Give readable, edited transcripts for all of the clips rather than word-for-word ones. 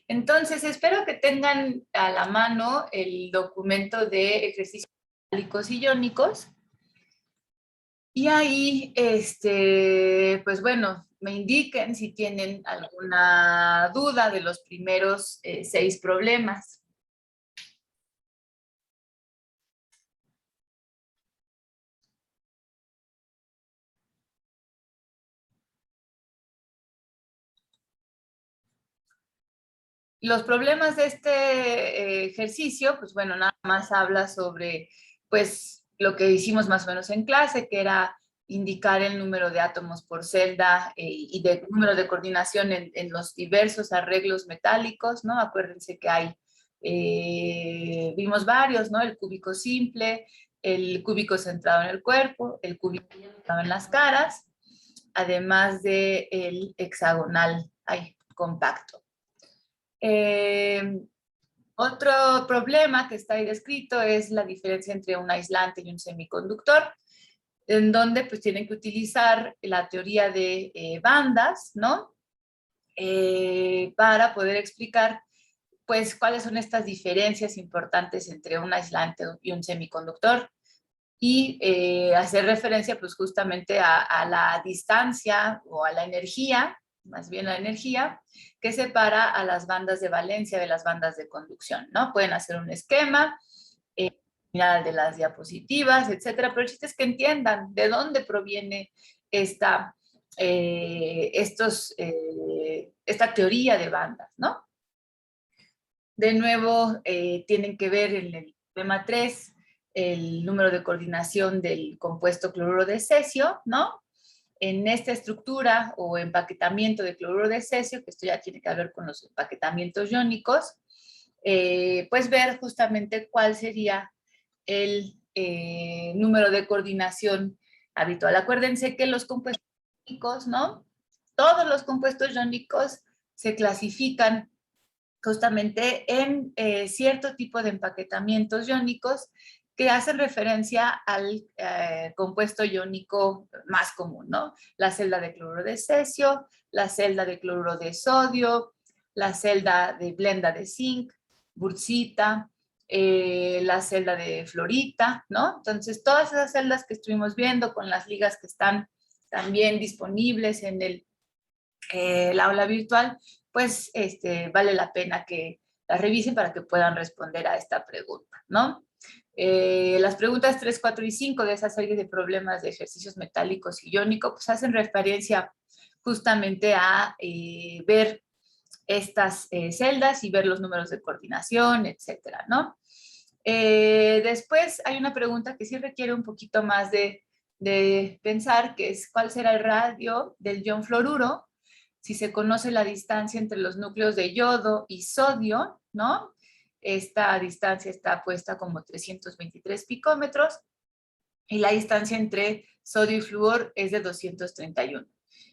Entonces, espero que tengan a la mano el documento de ejercicios metálicos y iónicos. Y ahí, pues bueno, me indiquen si tienen alguna duda de los primeros 6 problemas. Los problemas de este ejercicio, pues bueno, nada más habla sobre, pues, lo que hicimos más o menos en clase, que era indicar el número de átomos por celda y de número de coordinación en los diversos arreglos metálicos, ¿no? Acuérdense que hay, vimos varios, ¿no? El cúbico simple, el cúbico centrado en el cuerpo, el cúbico centrado en las caras, además del hexagonal, compacto. Otro problema que está ahí descrito es la diferencia entre un aislante y un semiconductor, en donde pues tienen que utilizar la teoría de bandas, ¿no? Para poder explicar pues cuáles son estas diferencias importantes entre un aislante y un semiconductor y hacer referencia pues justamente a la distancia o a la energía, más bien la energía, que separa a las bandas de valencia de las bandas de conducción, ¿no? Pueden hacer un esquema, mirar de las diapositivas, etcétera, pero el chiste es que entiendan de dónde proviene esta, esta teoría de bandas, ¿no? De nuevo, tienen que ver en el tema 3 el número de coordinación del compuesto cloruro de cesio, ¿no? En esta estructura o empaquetamiento de cloruro de cesio, que esto ya tiene que ver con los empaquetamientos iónicos, pues ver justamente cuál sería el número de coordinación habitual. Acuérdense que los compuestos iónicos, ¿no? Todos los compuestos iónicos se clasifican justamente en cierto tipo de empaquetamientos iónicos que hacen referencia al compuesto iónico más común, ¿no? La celda de cloruro de cesio, la celda de cloruro de sodio, la celda de blenda de zinc, bursita, la celda de fluorita, ¿no? Entonces, todas esas celdas que estuvimos viendo con las ligas que están también disponibles en el aula virtual, pues vale la pena que las revisen para que puedan responder a esta pregunta, ¿no? Las preguntas 3, 4 y 5 de esa serie de problemas de ejercicios metálicos y iónicos pues hacen referencia justamente a ver estas celdas y ver los números de coordinación, etcétera, ¿no? Después hay una pregunta que sí requiere un poquito más de pensar, que es ¿cuál será el radio del ion fluoruro si se conoce la distancia entre los núcleos de yodo y sodio, ¿no? Esta distancia está puesta como 323 picómetros y la distancia entre sodio y flúor es de 231.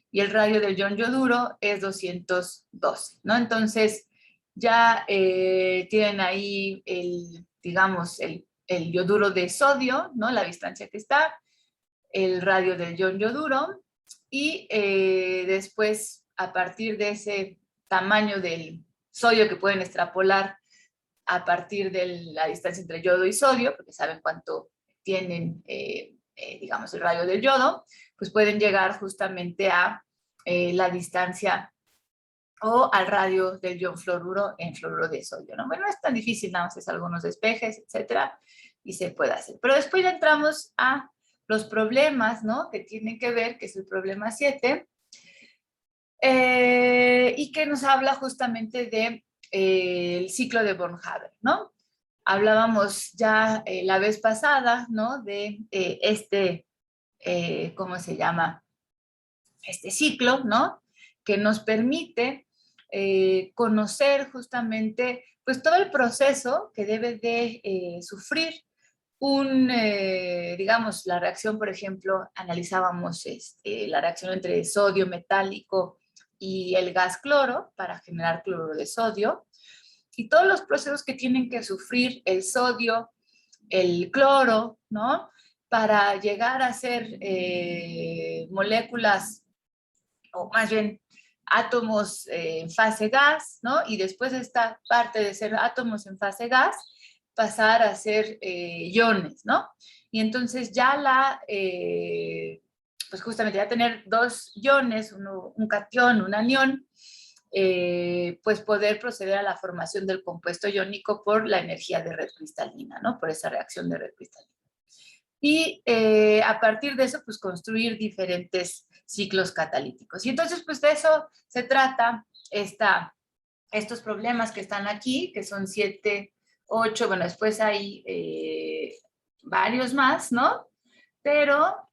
Y el radio del ion yoduro es 212, ¿no? Entonces, ya tienen ahí digamos, el yoduro de sodio, ¿no? La distancia que está, el radio del ion yoduro, y después, a partir de ese tamaño del sodio que pueden extrapolar a partir de la distancia entre yodo y sodio, porque saben cuánto tienen, digamos, el radio del yodo, pues pueden llegar justamente a la distancia o al radio del ion fluoruro en fluoruro de sodio, ¿no? Bueno, no es tan difícil, nada más es algunos despejes, etcétera, y se puede hacer. Pero después ya entramos a los problemas, ¿no? Que tienen que ver, que es el problema 7, y que nos habla justamente de el ciclo de Born-Haber, ¿no? Hablábamos ya la vez pasada, ¿no? De ¿cómo se llama? Este ciclo, ¿no? Que nos permite conocer justamente, pues, todo el proceso que debe de sufrir digamos, la reacción, por ejemplo, analizábamos la reacción entre sodio metálico y el gas cloro para generar cloruro de sodio, y todos los procesos que tienen que sufrir el sodio, el cloro, ¿no? Para llegar a ser moléculas, o más bien átomos en fase gas, ¿no? Y después de esta parte de ser átomos en fase gas, pasar a ser iones, ¿no? Y entonces ya pues justamente ya tener dos iones, un catión, un anión, pues poder proceder a la formación del compuesto iónico por la energía de red cristalina, ¿no? Por esa reacción de red cristalina. Y a partir de eso, pues construir diferentes ciclos catalíticos. Y entonces, pues de eso se trata estos problemas que están aquí, que son 7, 8, bueno, después hay varios más, ¿no? Pero,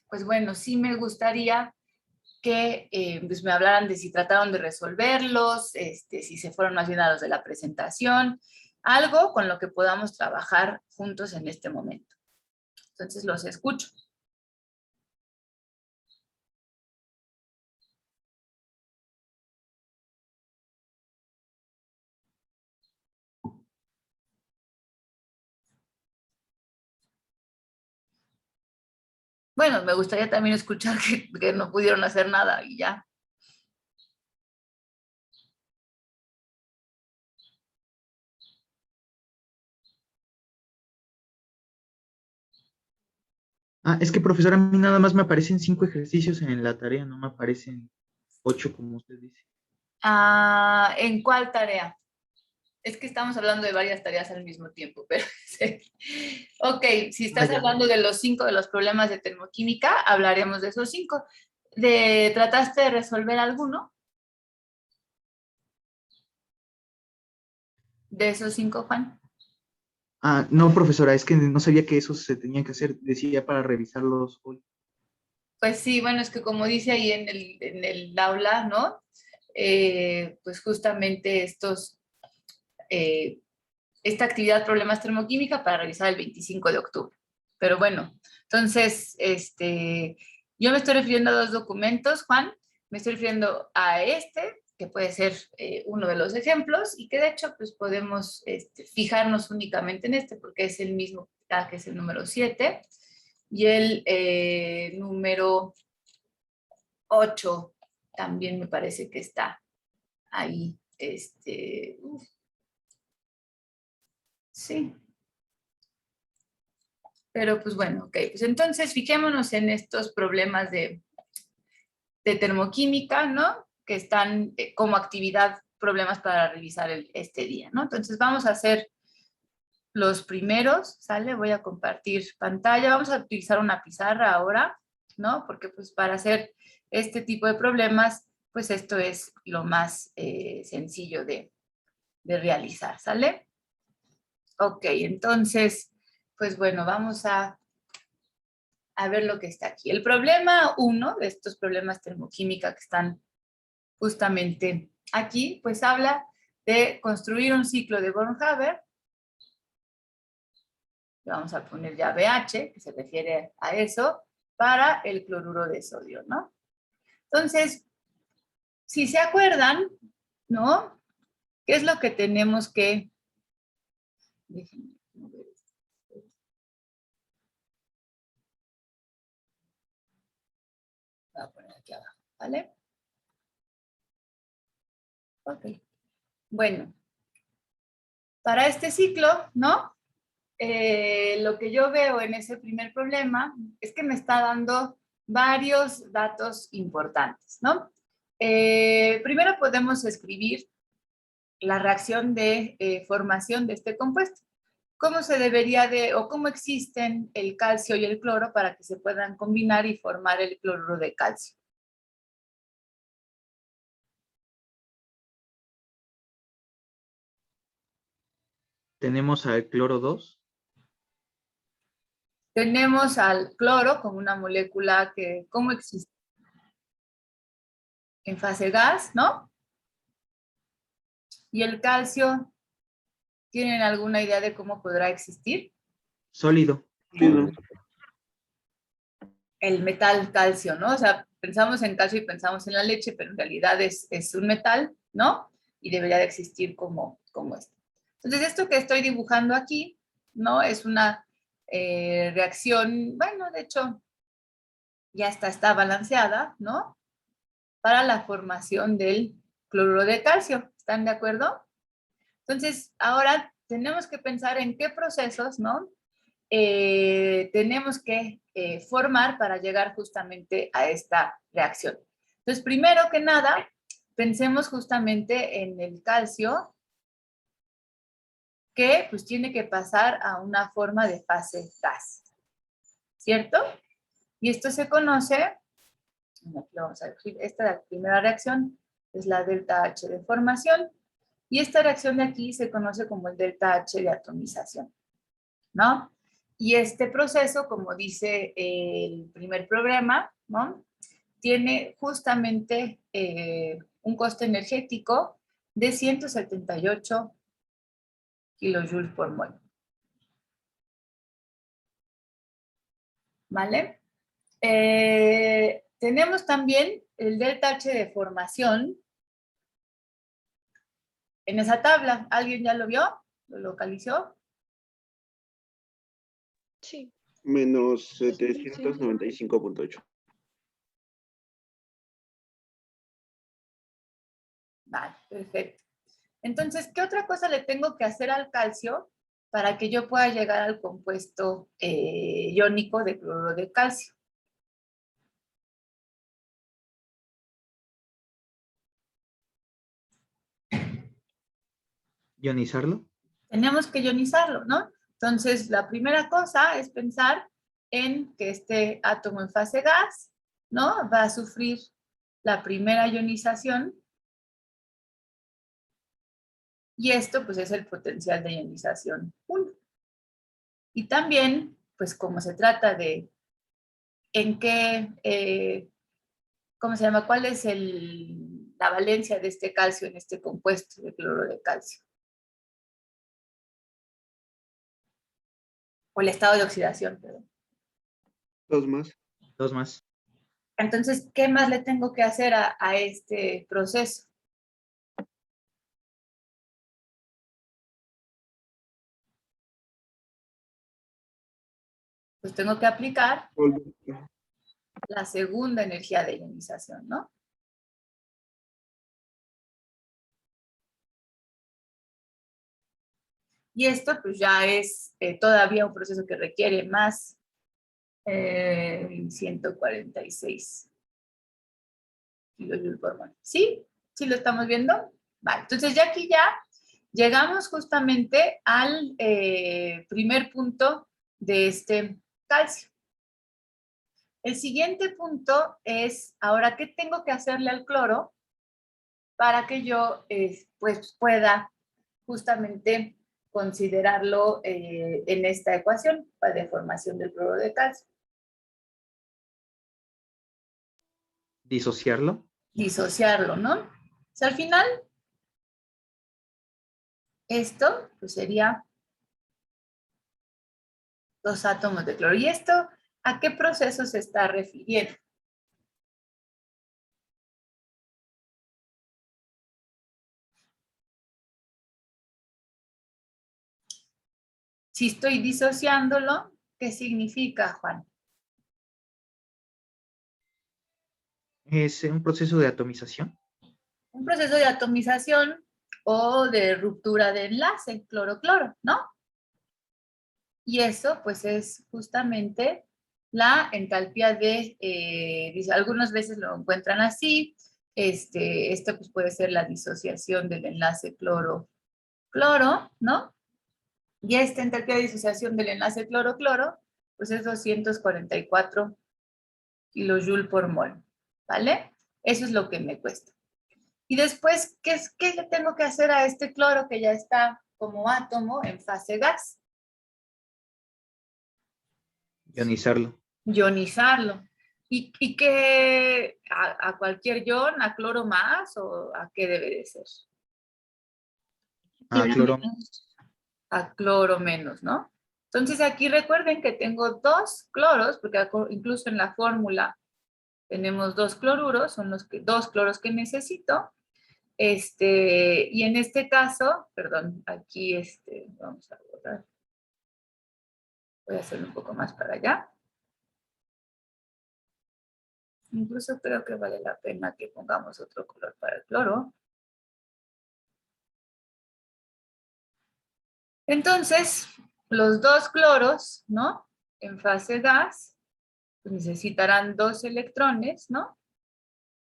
pues bueno, sí me gustaría que pues me hablaran de si trataron de resolverlos, si se fueron más bien a los de la presentación, algo con lo que podamos trabajar juntos en este momento. Entonces los escucho. Bueno, me gustaría también escuchar que no pudieron hacer nada y ya. Ah, es que profesora, a mí nada más me aparecen 5 ejercicios en la tarea, no me aparecen 8 como usted dice. Ah, ¿en cuál tarea? Es que estamos hablando de varias tareas al mismo tiempo, pero sí. Ok, si Ah, estás ya. hablando de los 5 de los problemas de termoquímica, hablaremos de esos 5. ¿Trataste de resolver alguno de esos 5, Juan? Ah, no, profesora, es que no sabía que eso se tenía que hacer, decía para revisarlos hoy. Pues sí, bueno, es que como dice ahí en el aula, ¿no? Pues justamente eh, esta actividad problemas termoquímica para realizar el 25 de octubre. Pero bueno, entonces, yo me estoy refiriendo a dos documentos, Juan. Me estoy refiriendo a que puede ser uno de los ejemplos, y que de hecho, pues podemos fijarnos únicamente en porque es el mismo, que es el número 7, y el número 8 también me parece que está ahí. Sí, pero pues bueno, ok, pues entonces fijémonos en estos problemas de termoquímica, ¿no? Que están como actividad, problemas para revisar este día, ¿no? Entonces vamos a hacer los primeros, ¿sale? Voy a compartir pantalla, vamos a utilizar una pizarra ahora, ¿no? Porque pues para hacer este tipo de problemas, pues esto es lo más sencillo de realizar, ¿sale? Ok, entonces, pues bueno, vamos a ver lo que está aquí. El problema 1 de estos problemas termoquímica que están justamente aquí, pues habla de construir un ciclo de Born-Haber. Vamos a poner ya BH, que se refiere a eso, para el cloruro de sodio, ¿no? Entonces, si se acuerdan, ¿no? ¿Qué es lo que tenemos que... Déjenme mover esto. Voy a poner aquí abajo, ¿vale? Ok. Bueno, para este ciclo, ¿no? Lo que yo veo en ese primer problema es que me está dando varios datos importantes, ¿no? Primero podemos escribir la reacción de formación de este compuesto. ¿Cómo se debería o cómo existen el calcio y el cloro para que se puedan combinar y formar el cloruro de calcio? Tenemos al cloro 2. Tenemos al cloro como una molécula que, ¿cómo existe? En fase gas, ¿no? Y el calcio, ¿tienen alguna idea de cómo podrá existir? Sólido. El metal calcio, ¿no? O sea, pensamos en calcio y pensamos en la leche, pero en realidad es un metal, ¿no? Y debería de existir como esto. Entonces, esto que estoy dibujando aquí, ¿no? Es una reacción, bueno, de hecho, ya está balanceada, ¿no? para la formación del cloruro de calcio. ¿Están de acuerdo? Entonces, ahora tenemos que pensar en qué procesos, ¿no? Tenemos que formar para llegar justamente a esta reacción. Entonces, primero que nada, pensemos justamente en el calcio, que pues tiene que pasar a una forma de fase gas, ¿cierto? Y esto se conoce, aquí lo vamos a decir, esta es la primera reacción, es la delta H de formación, y esta reacción de aquí se conoce como el delta H de atomización, ¿no? Y este proceso, como dice el primer programa, ¿no? Tiene justamente un coste energético de 178 kilojoules por mol. ¿Vale? Tenemos también el delta H de formación en esa tabla. ¿Alguien ya lo vio? ¿Lo localizó? Sí. Menos 795.8. Vale, perfecto. Entonces, ¿qué otra cosa le tengo que hacer al calcio para que yo pueda llegar al compuesto iónico de cloruro de calcio? ¿Ionizarlo? Tenemos que ionizarlo, ¿no? Entonces, la primera cosa es pensar en que este átomo en fase gas, ¿no? Va a sufrir la primera ionización, y esto pues es el potencial de ionización 1. Y también, pues como se trata de en qué, ¿cómo se llama? ¿Cuál es la valencia de este calcio en este compuesto de cloruro de calcio? O el estado de oxidación, perdón. 2 más. 2 más. Entonces, ¿qué más le tengo que hacer a este proceso? Pues tengo que aplicar la segunda energía de ionización, ¿no? Y esto pues ya es todavía un proceso que requiere más 146 kilojoules por mol. ¿Sí? ¿Sí lo estamos viendo? Vale, entonces ya aquí ya llegamos justamente al primer punto de este calcio. El siguiente punto es, ahora, ¿qué tengo que hacerle al cloro para que yo pues pueda justamente considerarlo en esta ecuación de formación del cloruro de calcio? ¿Disociarlo? Disociarlo, ¿no? O sea, al final, esto pues sería 2 átomos de cloro. ¿Y esto a qué proceso se está refiriendo? Si estoy disociándolo, ¿qué significa, Juan? ¿Es un proceso de atomización? Un proceso de atomización o de ruptura de enlace, cloro-cloro, ¿no? Y eso, pues, es justamente la entalpía de, algunas veces lo encuentran así, esto pues puede ser la disociación del enlace cloro-cloro, ¿no? Y esta entalpía de disociación del enlace cloro-cloro, pues es 244 kilojoules por mol, ¿vale? Eso es lo que me cuesta. Y después, ¿qué le tengo que hacer a este cloro que ya está como átomo en fase gas? Ionizarlo. Ionizarlo. ¿Y qué, a cualquier ion, a cloro más o a qué debe de ser? A cloro. A cloro menos, ¿no? Entonces aquí recuerden que tengo 2 cloros, porque incluso en la fórmula tenemos 2 cloruros, son los 2 cloros que necesito. Y en este caso, perdón, aquí vamos a borrar. Voy a hacerlo un poco más para allá. Incluso creo que vale la pena que pongamos otro color para el cloro. Entonces, los dos cloros, ¿no? En fase gas, pues necesitarán 2 electrones, ¿no?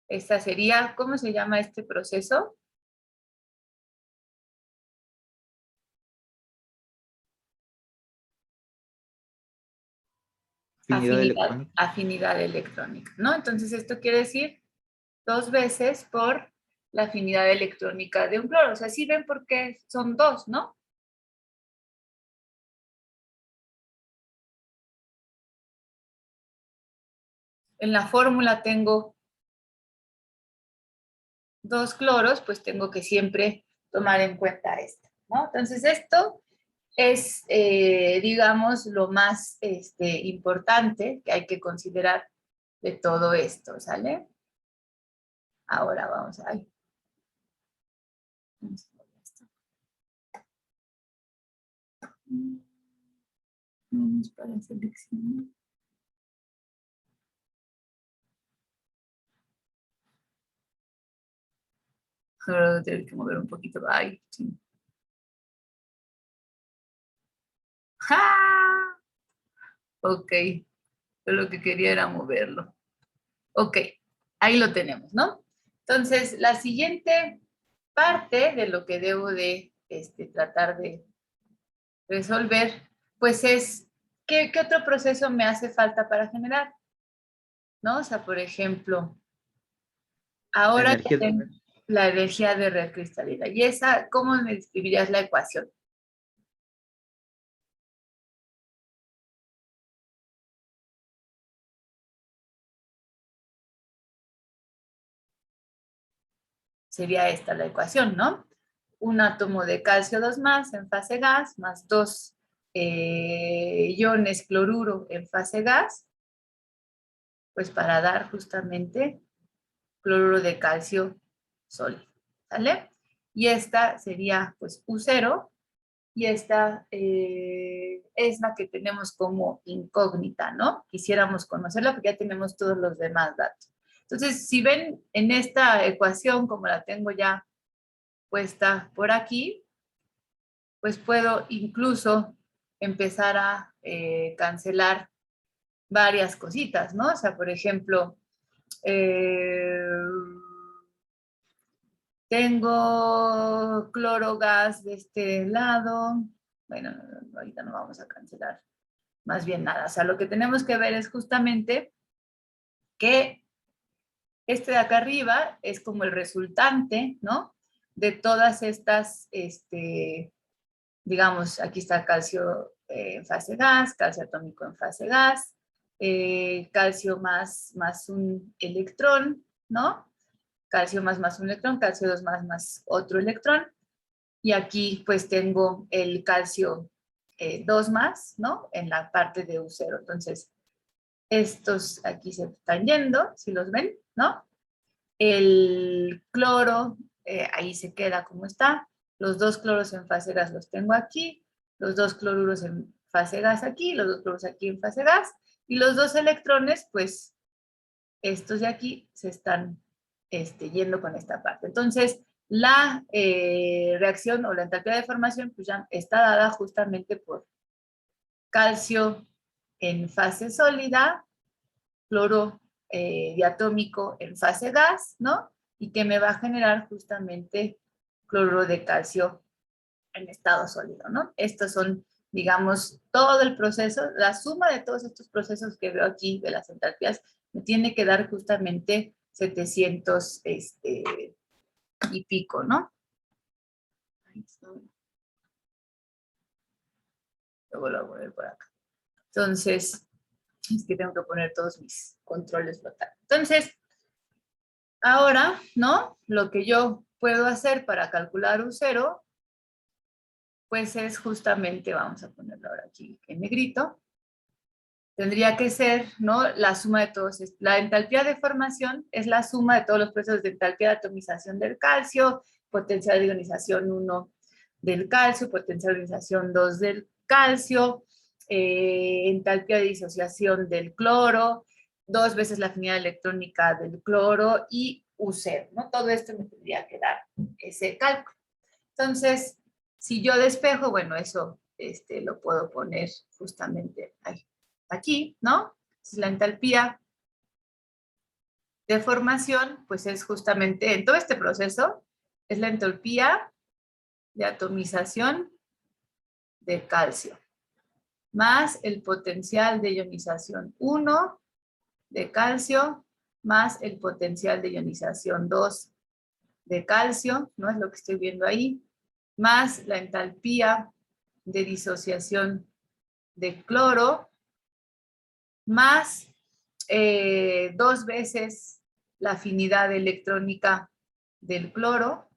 Esta sería, ¿cómo se llama este proceso? Afinidad electrónica. Afinidad electrónica, ¿no? Entonces esto quiere decir 2 veces por la afinidad electrónica de un cloro. O sea, sí ven por qué son 2, ¿no? En la fórmula tengo 2 cloros, pues tengo que siempre tomar en cuenta esto, ¿no? Entonces esto es, digamos, lo más importante que hay que considerar de todo esto, ¿sale? Ahora vamos a... Vamos para seleccionar. Ahora voy a tener que mover un poquito. Ay, sí. ¡Ja! Ok, yo lo que quería era moverlo. Ok, ahí lo tenemos, ¿no? Entonces, la siguiente parte de lo que debo de tratar de resolver, pues es, ¿qué otro proceso me hace falta para generar? ¿No? O sea, por ejemplo, ahora ya Energía de tengo la energía de red cristalina. ¿Y esa, cómo me describirías la ecuación? Sería esta la ecuación, ¿no? Un átomo de calcio 2 más en fase gas, más 2 iones cloruro en fase gas, pues para dar justamente cloruro de calcio sólido, ¿sale? Y esta sería pues U0, y esta es la que tenemos como incógnita, ¿no? Quisiéramos conocerla porque ya tenemos todos los demás datos. Entonces, si ven en esta ecuación, como la tengo ya puesta por aquí, pues puedo incluso empezar a cancelar varias cositas, ¿no? O sea, por ejemplo, eh, tengo clorogas de este lado. Bueno, ahorita no vamos a cancelar más bien nada. O sea, lo que tenemos que ver es justamente que este de acá arriba es como el resultante, ¿no? De todas estas, digamos, aquí está calcio en fase gas, calcio atómico en fase gas, calcio más un electrón, ¿no? Calcio más un electrón, calcio 2 más otro electrón. Y aquí pues tengo el calcio 2 más, ¿no? En la parte de U0. Entonces, estos aquí se están yendo, si los ven, ¿no? El cloro, ahí se queda como está. Los 2 cloros en fase gas los tengo aquí. Los 2 cloruros en fase gas aquí. Los 2 cloros aquí en fase gas. Y los 2 electrones, pues, estos de aquí se están yendo con esta parte. Entonces, la reacción o la entalpía de formación pues ya está dada justamente por calcio en fase sólida, cloro diatómico en fase gas, ¿no? Y que me va a generar justamente cloruro de calcio en estado sólido, ¿no? Estos son, digamos, todo el proceso, la suma de todos estos procesos que veo aquí de las entalpías me tiene que dar justamente 700 y pico, ¿no? Luego lo voy a poner por acá. Entonces, es que tengo que poner todos mis controles locales. Entonces, ahora, ¿no? Lo que yo puedo hacer para calcular U0, pues es justamente, vamos a ponerlo ahora aquí en negrito, tendría que ser, ¿no? La suma de todos. La entalpía de formación es la suma de todos los procesos de entalpía de atomización del calcio, potencial de ionización 1 del calcio, potencial de ionización 2 del calcio, entalpía de disociación del cloro, 2 veces la afinidad electrónica del cloro y U0, ¿no? Todo esto me tendría que dar ese cálculo. Entonces, si yo despejo, bueno, eso lo puedo poner justamente ahí, aquí, ¿no? Entonces, la entalpía de formación, pues es justamente en todo este proceso, es la entalpía de atomización de calcio, más el potencial de ionización 1 de calcio, más el potencial de ionización 2 de calcio, ¿no? Es lo que estoy viendo ahí, más la entalpía de disociación de cloro, más 2 veces la afinidad electrónica del cloro,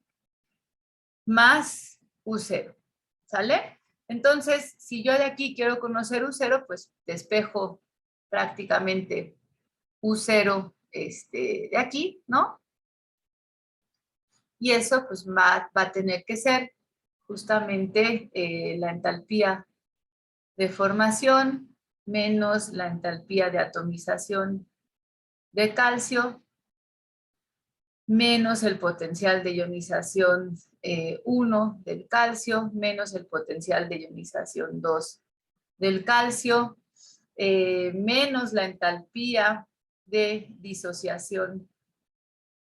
más U0, ¿sale? Entonces, si yo de aquí quiero conocer U0, pues despejo prácticamente U0 de aquí, ¿no? Y eso pues va a tener que ser justamente la entalpía de formación menos la entalpía de atomización de calcio menos el potencial de ionización 1 del calcio menos el potencial de ionización 2 del calcio menos la entalpía de disociación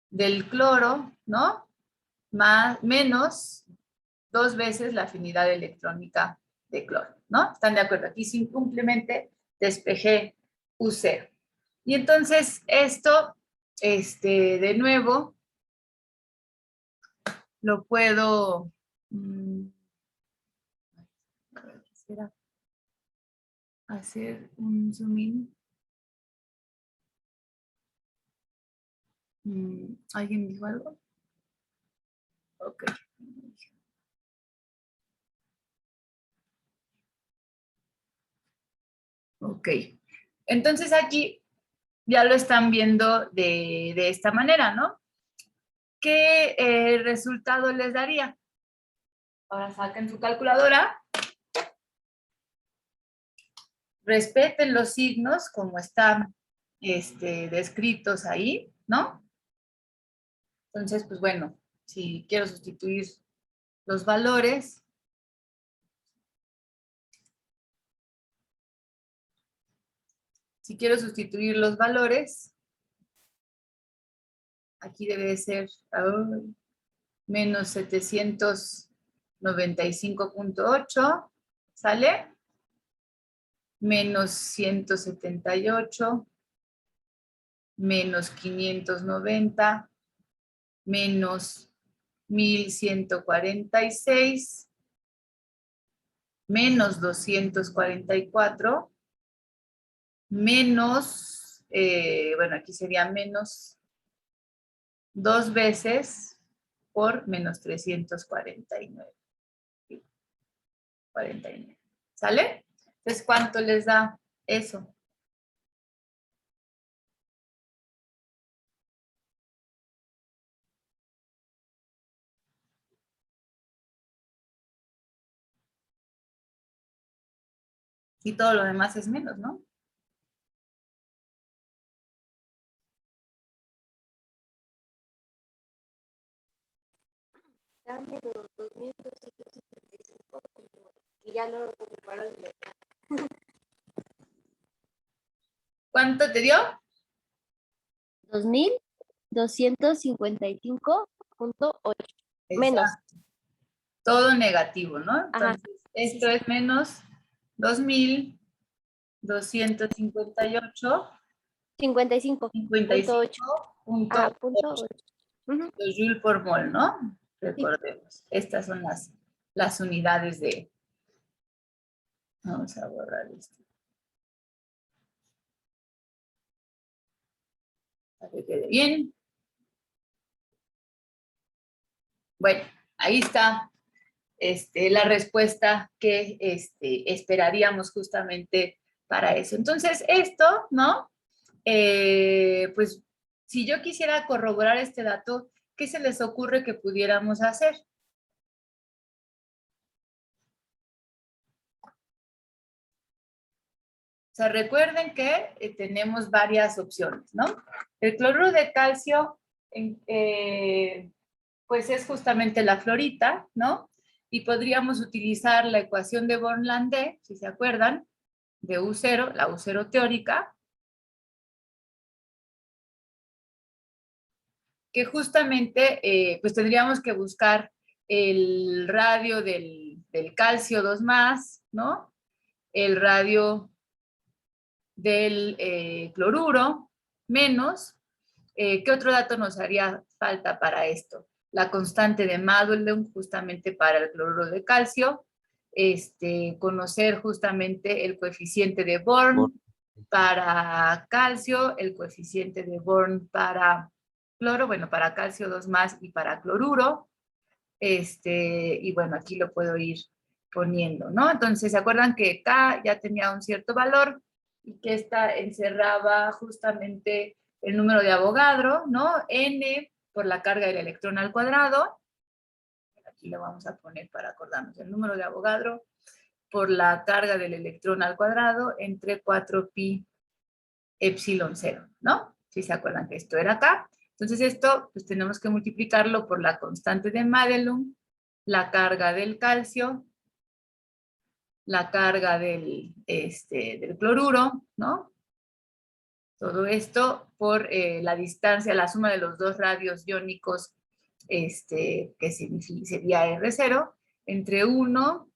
del cloro, ¿no? Menos 2 veces la afinidad electrónica de cloro, ¿no? ¿Están de acuerdo? Aquí simplemente despejé U0. Y entonces esto, de nuevo, lo puedo... a ver, quisiera hacer un zoom in. ¿Alguien dijo algo? Ok. Ok. Entonces aquí ya lo están viendo de esta manera, ¿no? ¿Qué resultado les daría? Ahora saquen su calculadora. Respeten los signos como están descritos ahí, ¿no? Entonces, pues bueno, si quiero sustituir los valores, aquí debe de ser menos 795.8, ¿sale? Menos 178, menos 590, menos 1146, menos 244, menos, bueno, aquí sería menos 2 veces por menos 349. 49. ¿Sale? Entonces, ¿cuánto les da eso? Y todo lo demás es menos, ¿no? Dame los 2.255 y ya no lo ocuparon. ¿Cuánto te dio? 2.255.8 menos. Exacto. Todo negativo, ¿no? Ajá. Entonces, esto es menos 2.258. 55.8. Ajá, punto 8. Joule por mol, ¿no? Recordemos. Estas son las unidades de... Vamos a borrar esto. Para que quede bien. Bueno, ahí está la respuesta que esperaríamos justamente para eso. Entonces, esto, ¿no? Pues, si yo quisiera corroborar este dato, ¿qué se les ocurre que pudiéramos hacer? sea, recuerden que tenemos varias opciones, ¿no? El cloruro de calcio, pues es justamente la fluorita, ¿no? Y podríamos utilizar la ecuación de Born-Landé, si se acuerdan, de U0, la U0 teórica, que justamente pues tendríamos que buscar el radio del calcio 2+, ¿no? El radio del cloruro menos. ¿Qué otro dato nos haría falta para esto? La constante de Madelung justamente para el cloruro de calcio, conocer justamente el coeficiente de Born para calcio, el coeficiente de Born para cloro, bueno, para calcio 2+ y para cloruro, y bueno, aquí lo puedo ir poniendo, ¿no? Entonces, ¿se acuerdan que K ya tenía un cierto valor y que esta encerraba justamente el número de Avogadro, ¿no? N por la carga del electrón al cuadrado. Aquí lo vamos a poner para acordarnos. El número de Avogadro por la carga del electrón al cuadrado entre 4pi epsilon 0, ¿no? Si se acuerdan que esto era acá. Entonces esto, pues tenemos que multiplicarlo por la constante de Madelung, la carga del calcio, la carga del cloruro, ¿no? Todo esto por la distancia, la suma de los dos radios iónicos, que sería R0, entre 1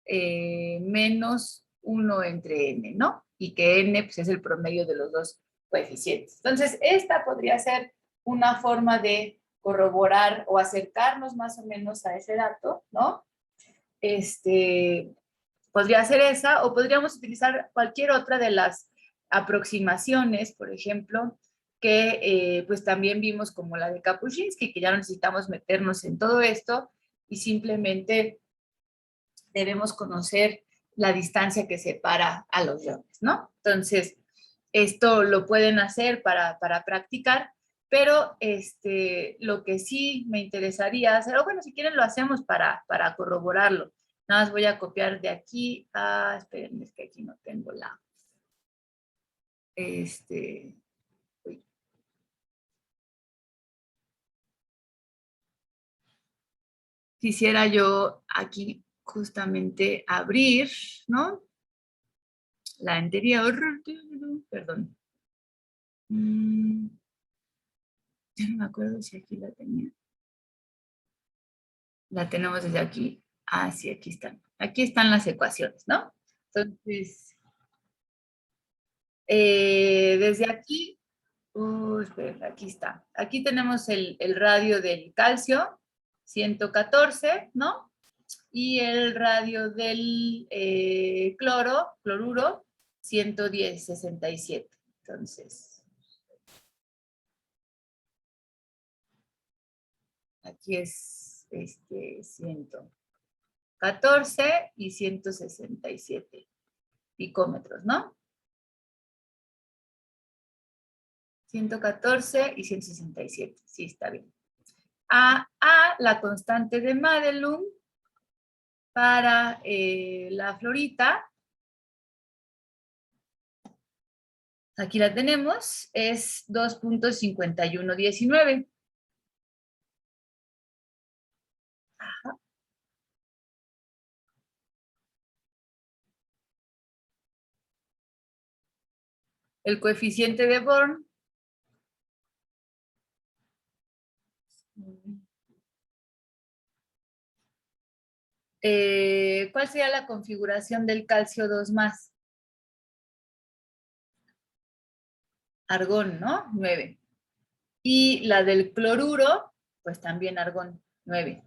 menos 1 entre n, ¿no? Y que n pues, es el promedio de los dos coeficientes. Entonces, esta podría ser una forma de corroborar o acercarnos más o menos a ese dato, ¿no? Podría ser esa, o podríamos utilizar cualquier otra de las aproximaciones, por ejemplo, que pues también vimos como la de Kapuscinski, que ya no necesitamos meternos en todo esto y simplemente debemos conocer la distancia que separa a los iones, ¿no? Entonces, esto lo pueden hacer para practicar, pero lo que sí me interesaría hacer, o bueno, si quieren lo hacemos para corroborarlo. Nada más voy a copiar de aquí a, espérenme, es que aquí no tengo la, uy. Quisiera yo aquí justamente abrir, ¿no? La anterior, perdón. Ya no me acuerdo si aquí la tenía. La tenemos desde aquí. Ah, sí, aquí están. Aquí están las ecuaciones, ¿no? Entonces, desde aquí, espera, aquí está. Aquí tenemos el radio del calcio, 114, ¿no? Y el radio del cloruro, 110, 67. Entonces, aquí es 114 y 167 picómetros, ¿no? 114 y 167, sí, está bien. A la constante de Madelung para la fluorita, aquí la tenemos, es 2.5119. El coeficiente de Born, ¿cuál sería la configuración del calcio 2+? Argón, ¿no? 9. Y la del cloruro, pues también argón, 9.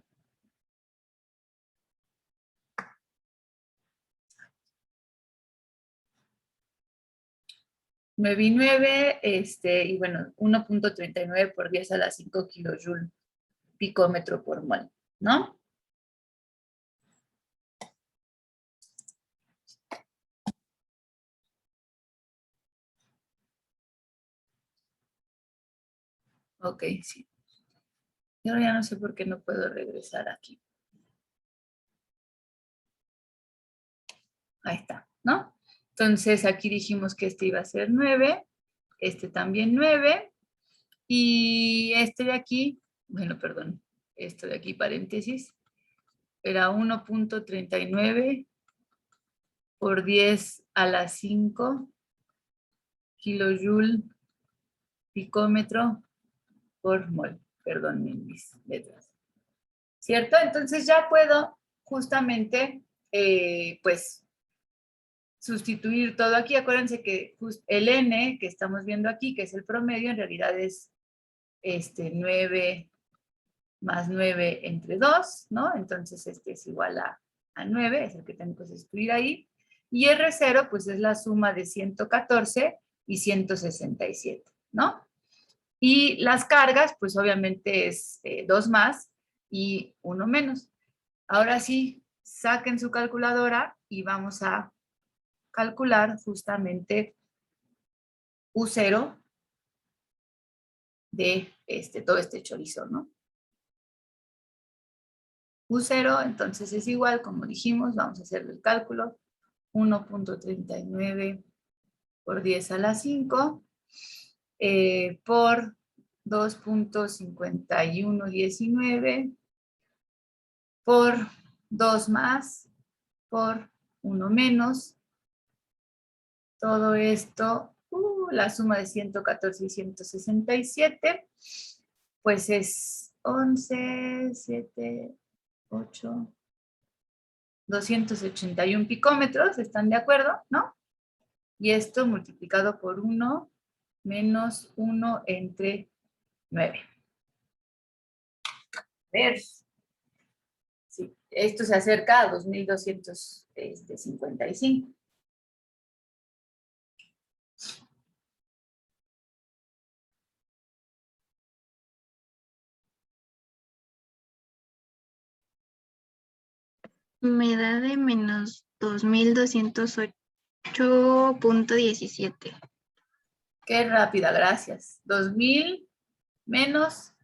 Nueve y 9, y bueno, 1.39 por 10 a la 5 kilojoule picómetro por mol, ¿no? Ok, sí. Y ahora ya no sé por qué no puedo regresar aquí. Ahí está, ¿no? Entonces aquí dijimos que este iba a ser 9, este también 9, y este de aquí, bueno, perdón, esto de aquí, paréntesis, era 1.39 por 10 a la 5 kilojoule picómetro por mol. Perdón, mis letras. ¿Cierto? Entonces ya puedo justamente, pues, sustituir todo aquí. Acuérdense que el N que estamos viendo aquí, que es el promedio, en realidad es 9 más 9 entre 2, ¿no? Entonces este es igual a 9, es el que tengo que sustituir ahí. Y R0, pues es la suma de 114 y 167, ¿no? Y las cargas, pues obviamente es 2 más y 1 menos. Ahora sí, saquen su calculadora y vamos a calcular justamente U0 de todo este chorizo, ¿no? U0, entonces es igual, como dijimos, vamos a hacer el cálculo, 1.39 por 10 a la 5 por 2.5119 por 2 más por 1 menos. Todo esto, la suma de 114 y 167, pues es 11, 7, 8, 281 picómetros, ¿están de acuerdo? ¿No? Y esto multiplicado por 1 menos 1 entre 9. A ver, sí, esto se acerca a 2255. Me da de menos 2208.17. Qué rápida, gracias. 2000 menos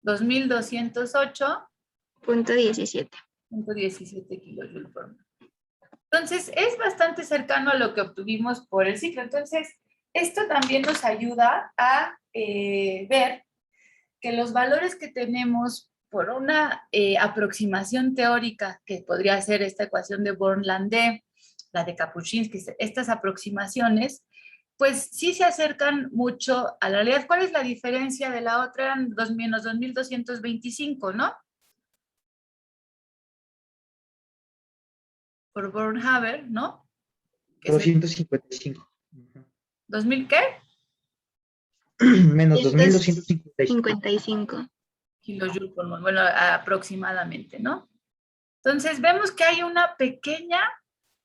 2208.17 .17. kilojoules por mol. Entonces, es bastante cercano a lo que obtuvimos por el ciclo. Entonces, esto también nos ayuda a ver que los valores que tenemos por una aproximación teórica, que podría ser esta ecuación de Born-Landé, la de Kapuscinski, estas aproximaciones, pues sí se acercan mucho a la realidad. ¿Cuál es la diferencia de la otra? Eran menos 2225, ¿no? Por Born-Haber, ¿no? 255. ¿2000 qué? Menos Esto es 2255. 55. Kilojoules por mol, bueno, aproximadamente, ¿no? Entonces vemos que hay una pequeña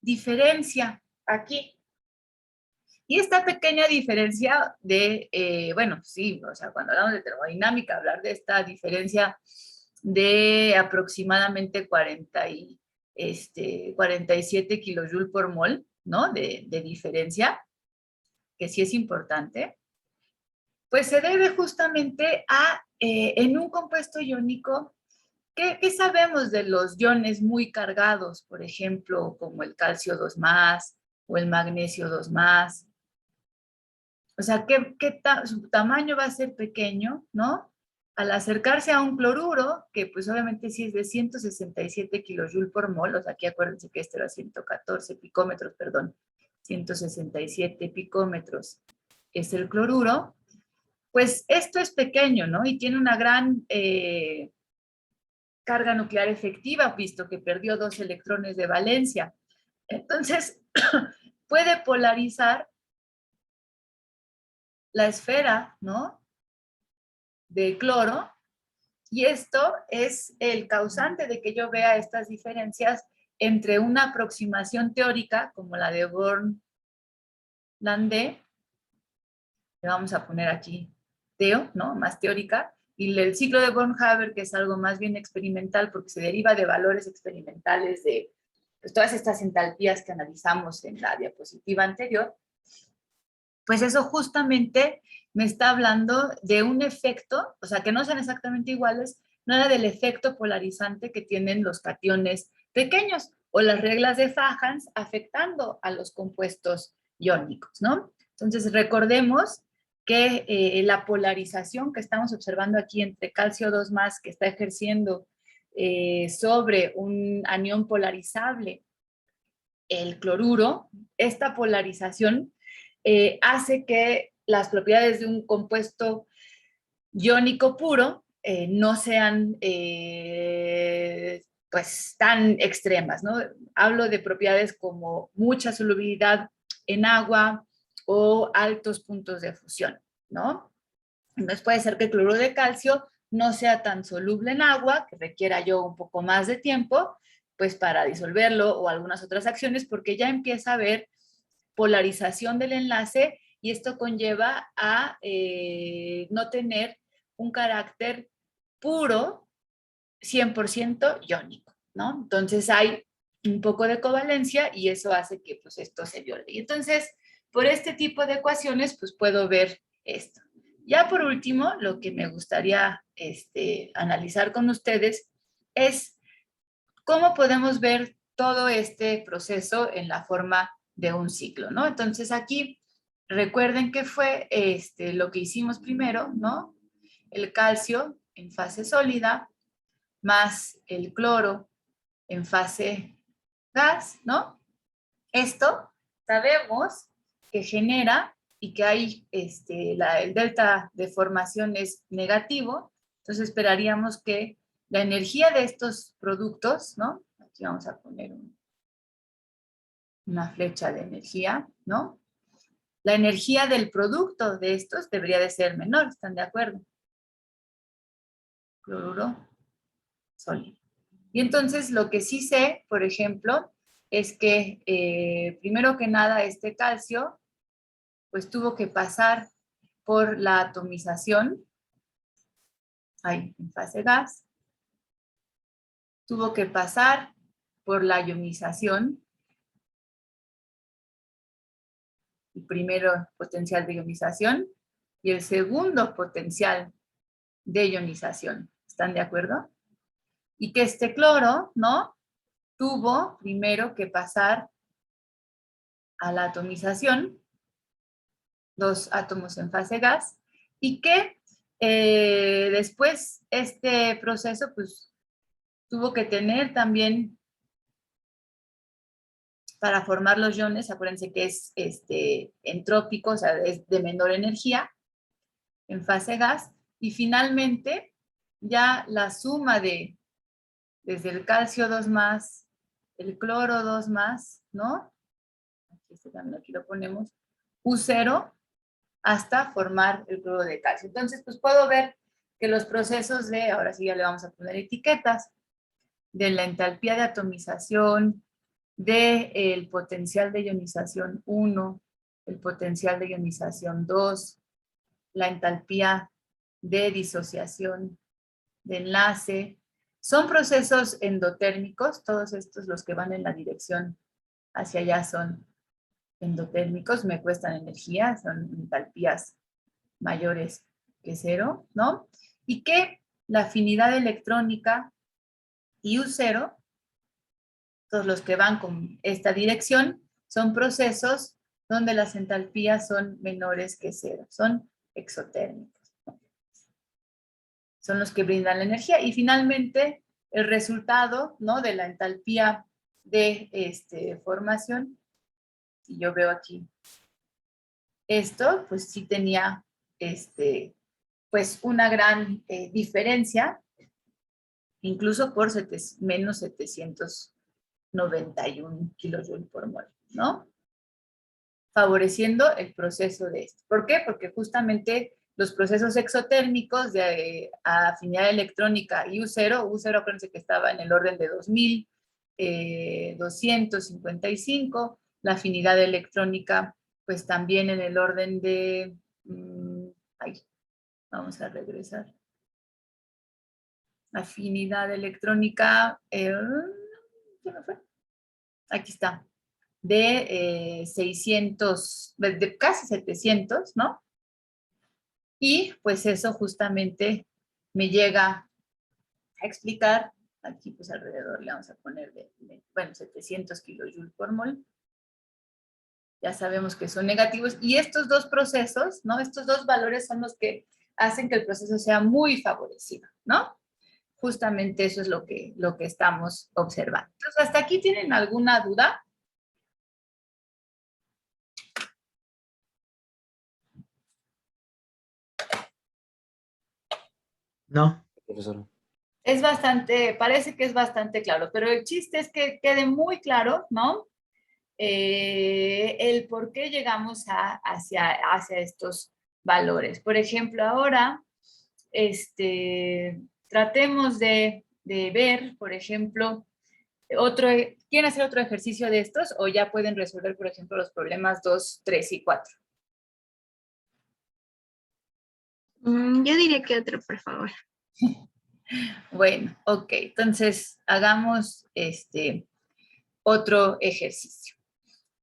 diferencia aquí. Y esta pequeña diferencia de, bueno, sí, o sea, cuando hablamos de termodinámica, hablar de esta diferencia de aproximadamente 47 kilojoules por mol, ¿no? De diferencia, que sí es importante, pues se debe justamente a, en un compuesto iónico, ¿qué sabemos de los iones muy cargados? Por ejemplo, como el calcio 2+, o el magnesio 2+. O sea, su tamaño va a ser pequeño, ¿no? Al acercarse a un cloruro, que pues obviamente sí es de 167 kilojoules por mol, o sea, aquí acuérdense que este era 114 picómetros, perdón, 167 picómetros es el cloruro, pues esto es pequeño, ¿no? Y tiene una gran carga nuclear efectiva, visto que perdió 2 electrones de valencia. Entonces, puede polarizar la esfera, ¿no? De cloro, y esto es el causante de que yo vea estas diferencias entre una aproximación teórica, como la de Born-Landé, le vamos a poner aquí teo, ¿no? Más teórica, y el ciclo de Born-Haber, que es algo más bien experimental, porque se deriva de valores experimentales de pues, todas estas entalpías que analizamos en la diapositiva anterior, pues eso justamente me está hablando de un efecto, o sea, que no sean exactamente iguales, no era del efecto polarizante que tienen los cationes pequeños, o las reglas de Fajans afectando a los compuestos iónicos, ¿no? Entonces, recordemos que la polarización que estamos observando aquí entre calcio 2+, que está ejerciendo sobre un anión polarizable, el cloruro, esta polarización hace que las propiedades de un compuesto iónico puro no sean pues tan extremas, ¿no? Hablo de propiedades como mucha solubilidad en agua o altos puntos de fusión, ¿no? Entonces puede ser que el cloruro de calcio no sea tan soluble en agua, que requiera yo un poco más de tiempo, pues para disolverlo o algunas otras acciones, porque ya empieza a haber polarización del enlace y esto conlleva a no tener un carácter puro 100% iónico, ¿no? Entonces hay un poco de covalencia y eso hace que pues esto se viole. Y entonces, por este tipo de ecuaciones, pues puedo ver esto. Ya por último, lo que me gustaría analizar con ustedes es cómo podemos ver todo este proceso en la forma de un ciclo, ¿no? Entonces aquí, recuerden que fue lo que hicimos primero, ¿no? El calcio en fase sólida más el cloro en fase gas, ¿no? Esto sabemos que genera y que hay el delta de formación es negativo, entonces esperaríamos que la energía de estos productos, ¿no? Aquí vamos a poner una flecha de energía, ¿no? La energía del producto de estos debería de ser menor, ¿están de acuerdo? Cloruro sólido. Y entonces lo que sí sé, por ejemplo, es que primero que nada este calcio pues tuvo que pasar por la atomización, ahí en fase gas, tuvo que pasar por la ionización, el primero potencial de ionización y el segundo potencial de ionización, ¿están de acuerdo? Y que este cloro, ¿no? Tuvo primero que pasar a la atomización, 2 átomos en fase gas, y que después este proceso pues tuvo que tener también para formar los iones, acuérdense que es entrópico, o sea, es de menor energía en fase gas, y finalmente ya la suma desde el calcio 2+, el cloro 2+, ¿no? Aquí lo ponemos, U0, hasta formar el cloruro de calcio. Entonces, pues puedo ver que los procesos de, ahora sí ya le vamos a poner etiquetas, de la entalpía de atomización, del potencial de ionización 1, el potencial de ionización 2, la entalpía de disociación de enlace, son procesos endotérmicos, todos estos los que van en la dirección hacia allá son endotérmicos, me cuestan energía, son entalpías mayores que 0, ¿no? Y que la afinidad electrónica y U0, todos los que van con esta dirección, son procesos donde las entalpías son menores que 0, son exotérmicos, ¿no? Son los que brindan la energía. Y finalmente, el resultado, ¿no? De la entalpía de formación, y yo veo aquí esto, pues sí tenía pues una gran diferencia, incluso por menos 791 kilojoules por mol, ¿no? Favoreciendo el proceso de esto. ¿Por qué? Porque justamente los procesos exotérmicos de afinidad electrónica y U0, acuérdense que estaba en el orden de 2255, la afinidad electrónica pues también en el orden de, vamos a regresar, afinidad electrónica, ¿qué me fue? Aquí está, de 600, de casi 700, ¿no? Y pues eso justamente me llega a explicar aquí pues alrededor le vamos a poner bueno, 700 kilojoules por mol. Ya sabemos que son negativos. Y estos dos procesos, ¿no? Estos dos valores son los que hacen que el proceso sea muy favorecido, ¿no? Justamente eso es lo que estamos observando. Entonces, ¿hasta aquí tienen alguna duda? No. Profesora. Es bastante, parece que es bastante claro, pero el chiste es que quede muy claro, ¿no? El por qué llegamos hacia estos valores. Por ejemplo, ahora, tratemos de ver, por ejemplo, ¿quieren hacer otro ejercicio de estos o ya pueden resolver, por ejemplo, los problemas 2, 3 y 4? Yo diría que otro, por favor. Bueno, ok, entonces hagamos otro ejercicio.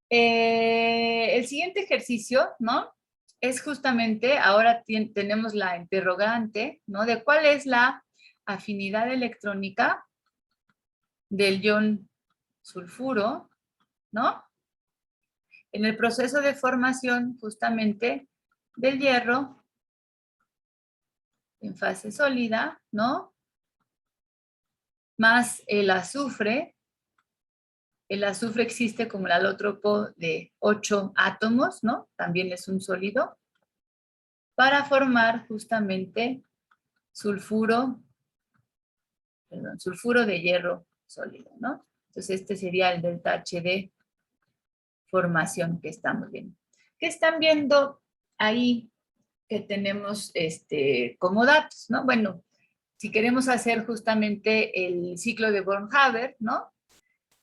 El siguiente ejercicio, ¿no? Es justamente, ahora tenemos la interrogante, ¿no? De cuál es la afinidad electrónica del ion sulfuro, ¿no? En el proceso de formación justamente del hierro en fase sólida, ¿no? Más el azufre. El azufre existe como el alótropo de 8 átomos, ¿no? También es un sólido, para formar justamente sulfuro de hierro sólido, ¿no? Entonces este sería el delta H de formación que estamos viendo. ¿Qué están viendo ahí que tenemos como datos, ¿no? Bueno, si queremos hacer justamente el ciclo de Born-Haber, ¿no?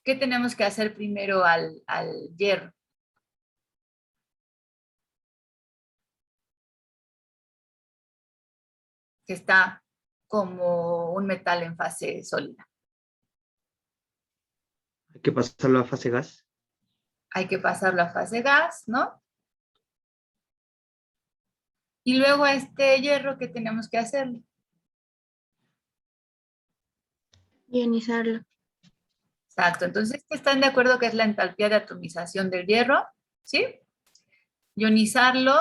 ¿Qué tenemos que hacer primero al hierro? Que está como un metal en fase sólida. Hay que pasarlo a fase gas. Hay que pasarlo a fase gas, ¿no? Y luego a este hierro, ¿qué tenemos que hacer? Ionizarlo. Exacto. Entonces, ¿están de acuerdo que es la entalpía de atomización del hierro? ¿Sí? Ionizarlo,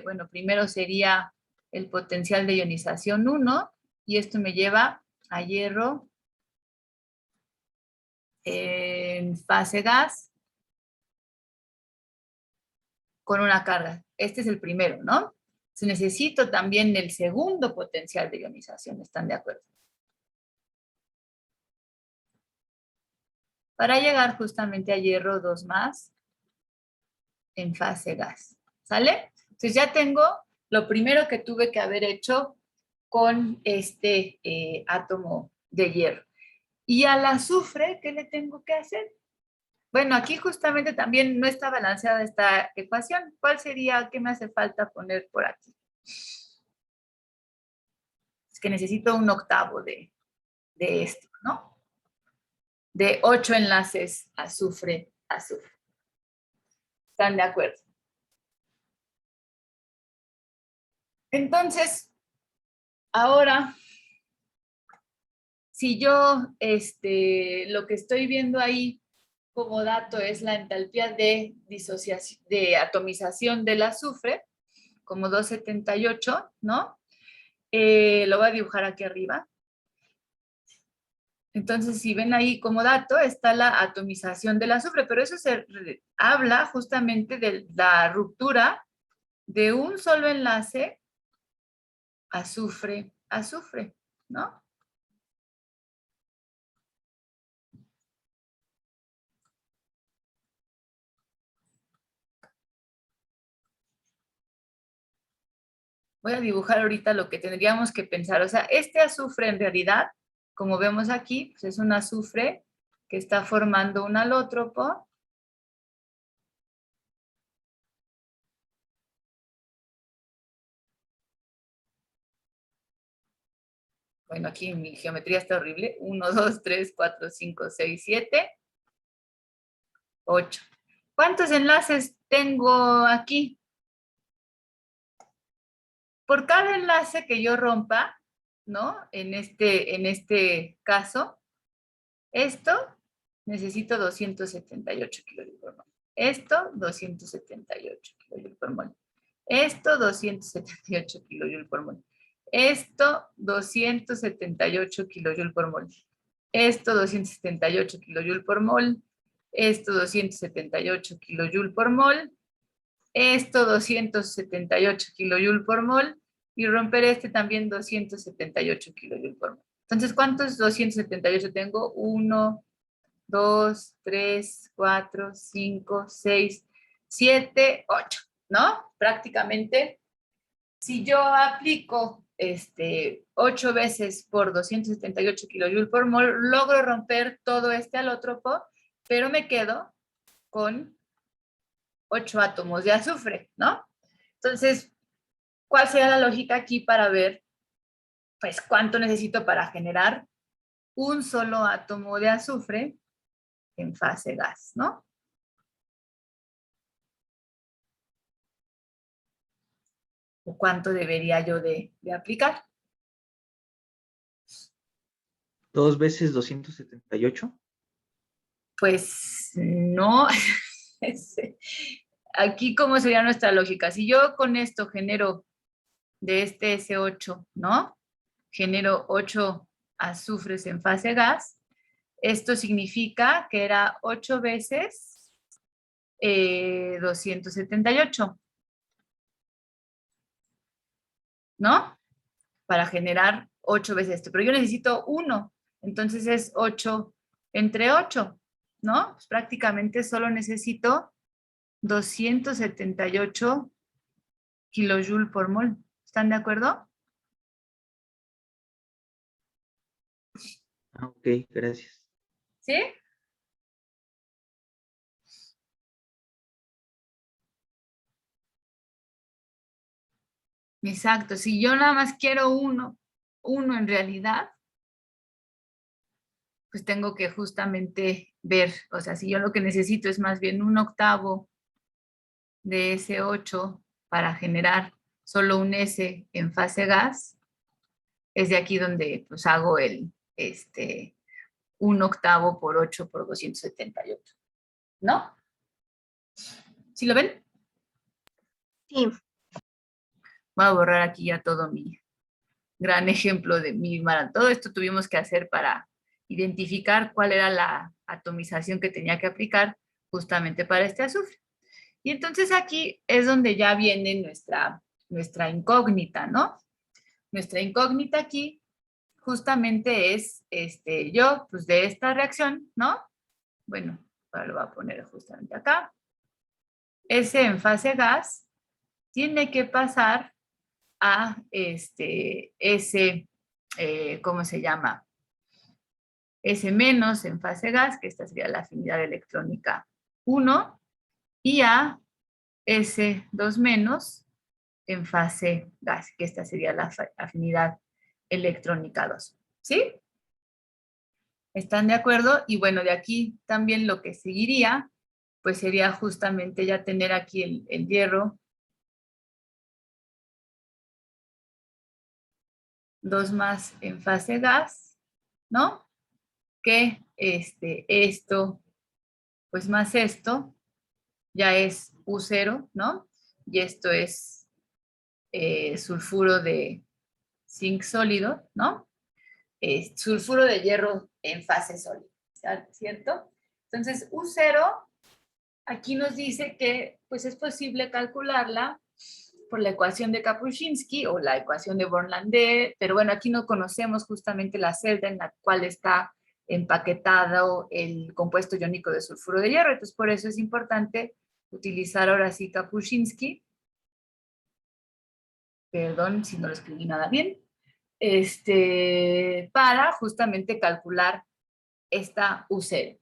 bueno, primero sería el potencial de ionización 1, y esto me lleva a hierro en fase gas con una carga. Este es el primero, ¿no? Entonces necesito también el segundo potencial de ionización, ¿están de acuerdo? Para llegar justamente a hierro 2 más en fase gas, ¿sale? Entonces ya tengo lo primero que tuve que haber hecho con este átomo de hierro. Y al azufre, ¿qué le tengo que hacer? Bueno, aquí justamente también no está balanceada esta ecuación. ¿Cuál sería, qué me hace falta poner por aquí? Es que necesito un octavo de esto, ¿no? De 8 enlaces azufre, azufre. ¿Están de acuerdo? Entonces, ahora, si yo lo que estoy viendo ahí como dato es la entalpía de disociación, de atomización del azufre, como 278, ¿no? Lo voy a dibujar aquí arriba. Entonces, si ven ahí como dato, está la atomización del azufre, pero eso se habla justamente de la ruptura de un solo enlace azufre-azufre, ¿no? Voy a dibujar ahorita lo que tendríamos que pensar. O sea, este azufre en realidad, como vemos aquí, pues es un azufre que está formando un alótropo. Bueno, aquí mi geometría está horrible. 1, 2, 3, 4, 5, 6, 7, 8. ¿Cuántos enlaces tengo aquí? Por cada enlace que yo rompa, ¿no? En este caso, esto necesito 278 kilojoules por mol. Esto, 278 kilojoules por mol. Esto, 278 kilojoules por mol. Esto, 278 kilojoules por mol. Esto, 278 kilojoules por mol. Esto, 278 kilojoules por mol. Esto, 278 kilojoules por mol. Y romper este también 278 kilojoules por mol. Entonces, ¿cuántos 278 tengo? 1, 2, 3, 4, 5, 6, 7, 8, ¿no? Prácticamente, si yo aplico 8 veces por 278 kilojoules por mol, logro romper todo este alótropo, pero me quedo con 8 átomos de azufre, ¿no? Entonces, ¿cuál sería la lógica aquí para ver, pues, cuánto necesito para generar un solo átomo de azufre en fase gas, ¿no? ¿O cuánto debería yo de aplicar? 2 veces 278. Pues no. Aquí, ¿cómo sería nuestra lógica? Si yo con esto genero de este S8, ¿no? Genero 8 azufres en fase gas, esto significa que era 8 veces 278, ¿no? Para generar 8 veces esto. Pero yo necesito 1, entonces es 8 entre 8, ¿no? Pues prácticamente solo necesito 278 kilojoules por mol. ¿Están de acuerdo? Ah, ok, gracias. ¿Sí? Exacto. Si yo nada más quiero uno en realidad, pues tengo que justamente ver, o sea, si yo lo que necesito es más bien 1/8 de S8 para generar solo un S en fase gas, es de aquí donde pues hago el 1/8 por 8 por 278, ¿no? ¿Sí lo ven? Sí, Voy a borrar aquí ya todo mi gran ejemplo de mi maratón. Todo esto tuvimos que hacer para identificar cuál era la atomización que tenía que aplicar justamente para este azufre. Y entonces aquí es donde ya viene nuestra incógnita, ¿no? Nuestra incógnita aquí justamente es, yo, pues de esta reacción, ¿no? Bueno, ahora lo voy a poner justamente acá. S en fase gas tiene que pasar a S, ¿cómo se llama? S menos en fase gas, que esta sería la afinidad electrónica 1, y a S2 menos en fase gas, que esta sería la afinidad electrónica 2. ¿Sí? ¿Están de acuerdo? Y bueno, de aquí también lo que seguiría, pues sería justamente ya tener aquí el hierro 2 más en fase gas, ¿no? Que esto, pues más esto, ya es U0, ¿no? Y esto es sulfuro de zinc sólido, ¿no? Sulfuro de hierro en fase sólida, ¿cierto? Entonces, U0 aquí nos dice que pues es posible calcularla por la ecuación de Kapuscinski o la ecuación de Born-Landé, pero bueno, aquí no conocemos justamente la celda en la cual está empaquetado el compuesto iónico de sulfuro de hierro, entonces por eso es importante utilizar ahora sí Kapuscinski, perdón si no lo escribí nada bien, para justamente calcular esta U0.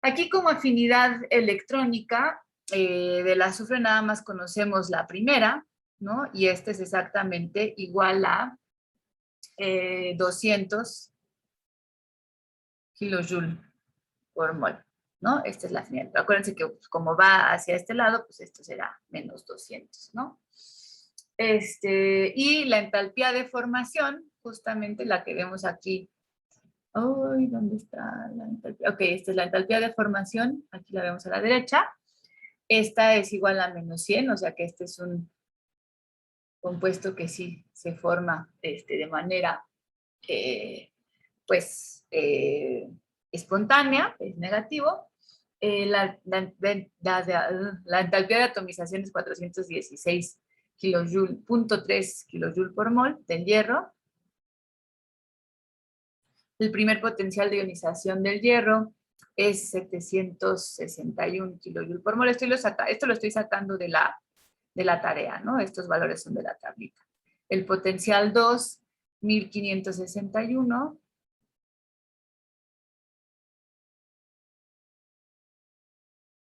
Aquí como afinidad electrónica del azufre nada más conocemos la primera, ¿no? Y este es exactamente igual a 200 kilojoules por mol, ¿no? Esta es la afinidad. Acuérdense que pues, como va hacia este lado, pues esto será menos 200, ¿no? Y la entalpía de formación, justamente la que vemos aquí. Ay, ¿dónde está la entalpía? Ok, esta es la entalpía de formación, aquí la vemos a la derecha. Esta es igual a menos 100, o sea que este es un compuesto que sí se forma de manera, pues, espontánea, es negativo. La entalpía de atomización es 416 kilojoule, 0.3 kilojoule por mol del hierro. El primer potencial de ionización del hierro es 761 kilojoule por mol. Esto lo estoy sacando de la tarea, ¿no? Estos valores son de la tablita. El potencial 2, 1561.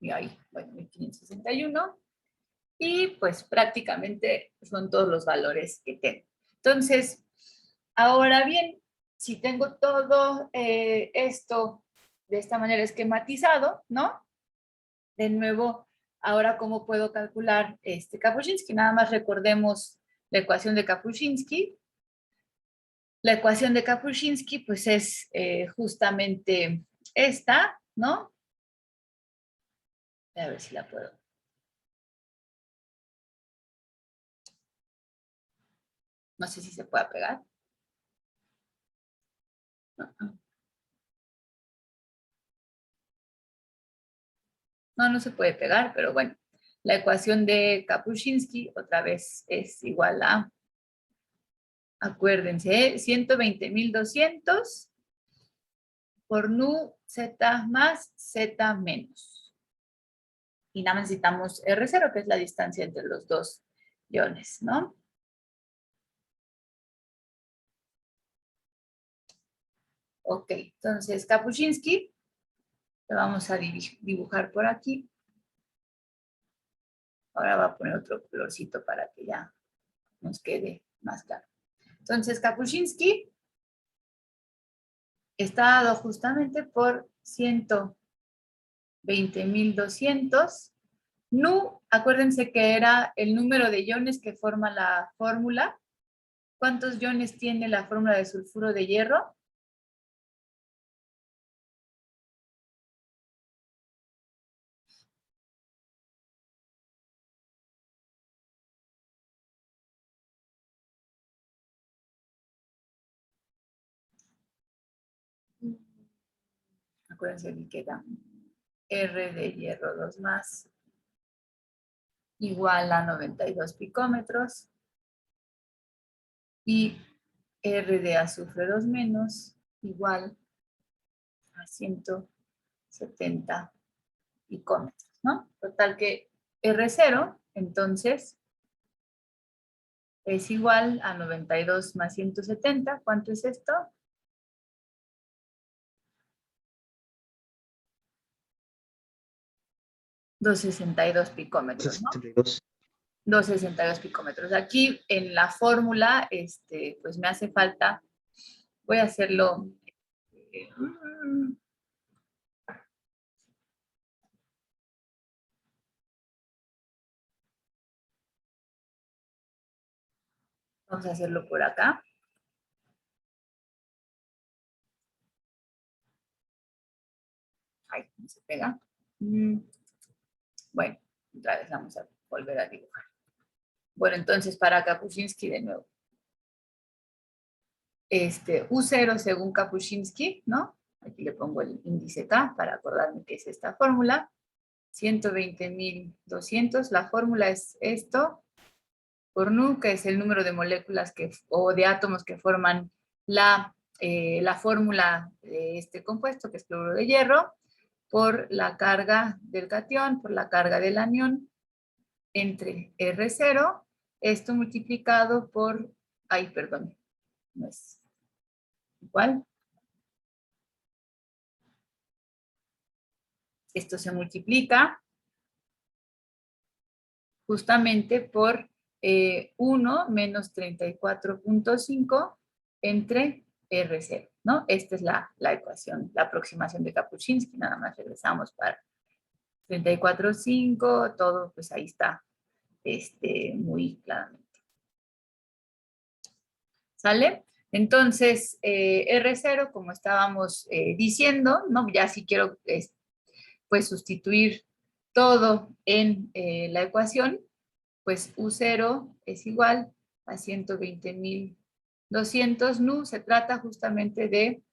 Y ahí, bueno, 1561. Y pues prácticamente son todos los valores que tengo. Entonces, ahora bien, si tengo todo esto de esta manera esquematizado, ¿no? De nuevo, ahora, ¿cómo puedo calcular Kapuscinski? Nada más recordemos la ecuación de Kapuscinski. La ecuación de Kapuscinski, pues es justamente esta, ¿no? A ver si la puedo. No sé si se puede pegar. No, no se puede pegar, pero bueno. La ecuación de Kapuscinski, otra vez, es igual a, acuérdense, 120.200 por nu z más z menos. Y nada más necesitamos R0, que es la distancia entre los dos iones, ¿no? Ok, entonces Kapuscinski, lo vamos a dibujar por aquí. Ahora va a poner otro colorcito para que ya nos quede más claro. Entonces Kapuscinski está dado justamente por 120.200. Nu, acuérdense que era el número de iones que forma la fórmula. ¿Cuántos iones tiene la fórmula de sulfuro de hierro? Acuérdense que queda R de hierro 2 más igual a 92 picómetros y R de azufre 2 menos igual a 170 picómetros, ¿no? Total que R0, entonces, es igual a 92 más 170. ¿Cuánto es esto? 262 picómetros, ¿no? 62. 262 picómetros. Aquí en la fórmula, pues me hace falta, voy a hacerlo. Vamos a hacerlo por acá. Ay, no se pega. Bueno, otra vez vamos a volver a dibujar. Bueno, entonces para Kapuscinski de nuevo. U0 según Kapuscinski, ¿no? Aquí le pongo el índice K para acordarme que es esta fórmula. 120.200. La fórmula es esto. Por nu, que es el número de moléculas o de átomos que forman la fórmula de este compuesto, que es cloruro de hierro, por la carga del catión, por la carga del anión, entre R0, esto multiplicado por, ay, perdón, no es igual. Esto se multiplica justamente por 1 menos 34.5 entre R0, ¿no? Esta es la ecuación, la aproximación de Kapuscinski, nada más regresamos para 34.5, todo pues ahí está muy claramente. ¿Sale? Entonces, R0, como estábamos diciendo, ¿no? Ya si quiero pues sustituir todo en la ecuación, pues U0 es igual a 120.200 Nu. Se trata justamente de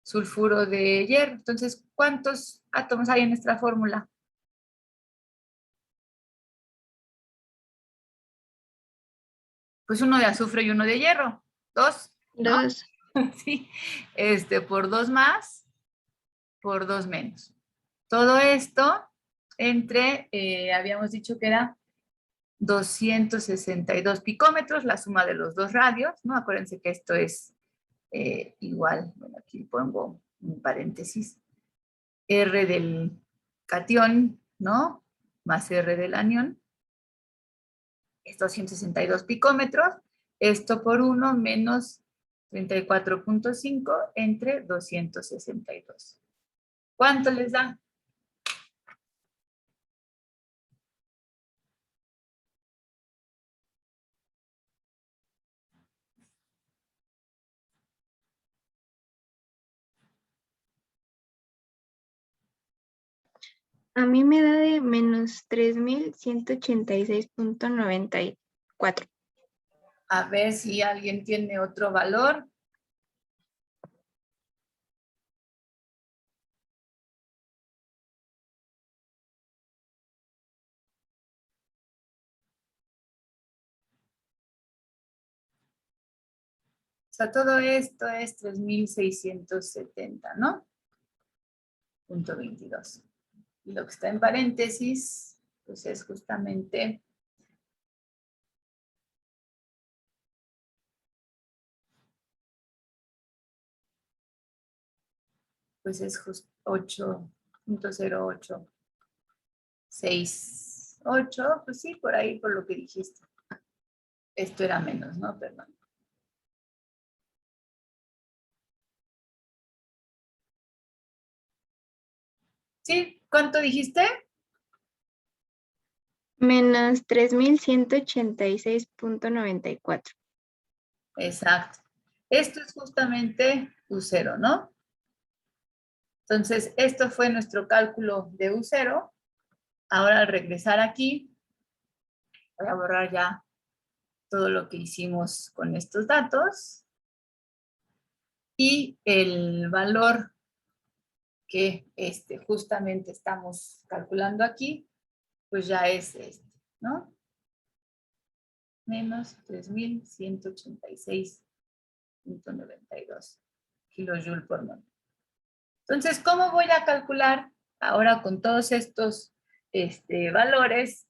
sulfuro de hierro. Entonces, ¿cuántos átomos hay en nuestra fórmula? Pues uno de azufre y uno de hierro. Dos, ¿no? 2. Sí. Por 2 más, por 2 menos. Todo esto entre, habíamos dicho que era 262 picómetros, la suma de los dos radios, ¿no? Acuérdense que esto es igual, bueno, aquí pongo un paréntesis, R del catión, ¿no? Más R del anión, es 262 picómetros, esto por 1 menos 34.5 entre 262. ¿Cuánto les da? A mí me da de menos 3186.94. A ver si alguien tiene otro valor. O sea, todo esto es 3.670, ¿no? Punto 22. Y lo que está en paréntesis, pues es justamente pues es 8.0868, pues sí, por ahí, por lo que dijiste. Esto era menos, ¿no? Perdón. ¿Sí? ¿Cuánto dijiste? Menos 3186.94. Exacto. Esto es justamente U0, ¿no? Entonces, esto fue nuestro cálculo de U0. Ahora, al regresar aquí, voy a borrar ya todo lo que hicimos con estos datos. Y el valor que justamente estamos calculando aquí, pues ya es este, ¿no? Menos 3.186.92 kilojoules por mol. Entonces, ¿cómo voy a calcular ahora con todos estos valores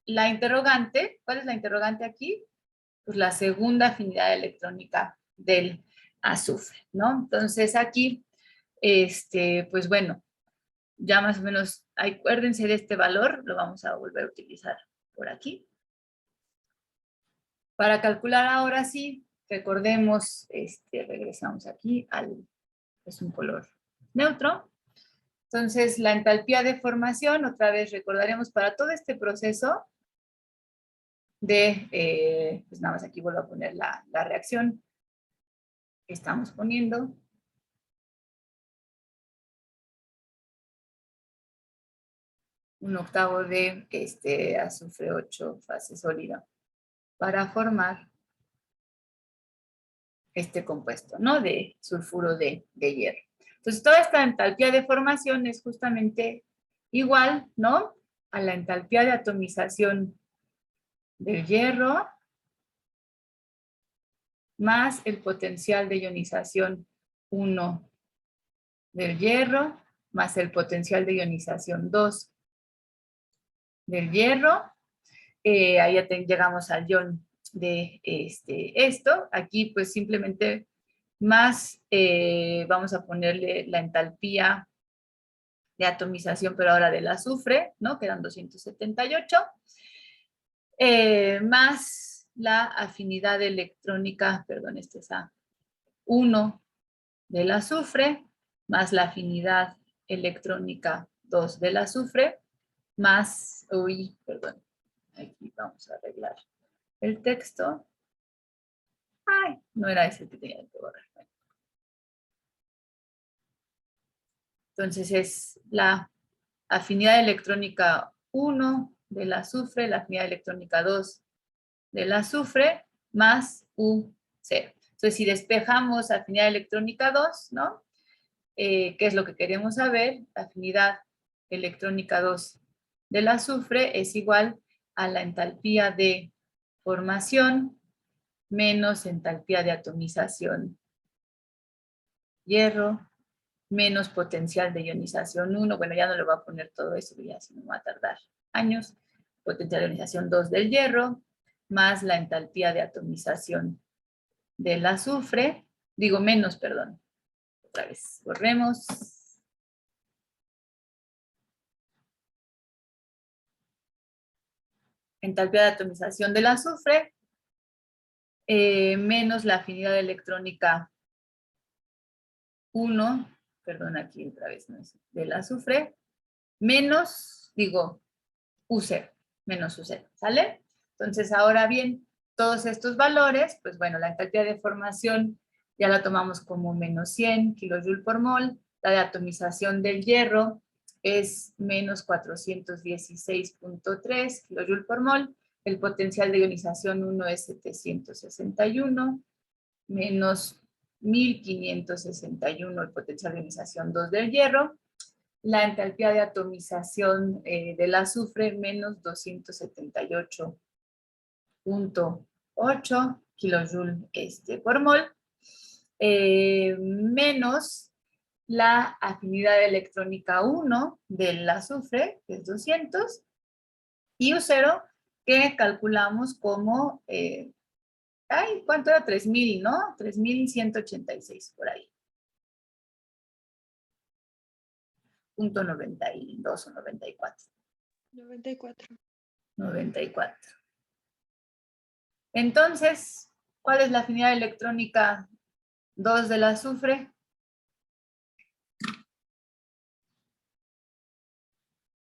la interrogante? ¿Cuál es la interrogante aquí? Pues la segunda afinidad electrónica del azufre, ¿no? Entonces aquí, pues bueno, ya más o menos, acuérdense de este valor, lo vamos a volver a utilizar por aquí. Para calcular ahora sí, recordemos, regresamos aquí es un color neutro. Entonces, la entalpía de formación, otra vez recordaremos para todo este proceso pues nada más aquí vuelvo a poner la reacción que estamos poniendo. Un octavo de azufre 8 fase sólida para formar este compuesto, ¿no? De sulfuro de hierro. Entonces, toda esta entalpía de formación es justamente igual, ¿no? A la entalpía de atomización del hierro más el potencial de ionización 1 del hierro más el potencial de ionización 2 del hierro. Ahí ya llegamos al ion de esto. Aquí pues simplemente más vamos a ponerle la entalpía de atomización, pero ahora del azufre, ¿no? Quedan 278. Más la afinidad electrónica, perdón, este es A1 del azufre, más la afinidad electrónica 2 del azufre, más, perdón, aquí vamos a arreglar el texto. Ay, no era ese que tenía que borrar. Entonces es la afinidad electrónica 1 del azufre, la afinidad electrónica 2 del azufre, más U0. Entonces, si despejamos afinidad electrónica 2, ¿no? ¿Qué es lo que queremos saber? La afinidad electrónica 2 del azufre es igual a la entalpía de formación menos entalpía de atomización hierro menos potencial de ionización 1. Bueno, ya no le voy a poner todo eso, ya se me va a tardar años. Potencial de ionización 2 del hierro más la entalpía de atomización del azufre, digo menos, perdón. Otra vez, borremos. Entalpía de atomización del azufre, menos la afinidad electrónica 1, perdón, aquí otra vez, no es del azufre, menos, digo, U0, menos U0, ¿sale? Entonces, ahora bien, todos estos valores, pues bueno, la entalpía de formación ya la tomamos como menos 100 kJ por mol, la de atomización del hierro es menos 416.3 kJ por mol, el potencial de ionización 1 es 761, menos 1561 el potencial de ionización 2 del hierro, la entalpía de atomización del azufre menos 278.8 kJ por mol, menos la afinidad electrónica 1 del azufre, que es 200, y U0, que calculamos como, ¿cuánto era? 3000, ¿no? 3186, por ahí. Punto 92 o 94. 94. 94. Entonces, ¿cuál es la afinidad electrónica 2 del azufre?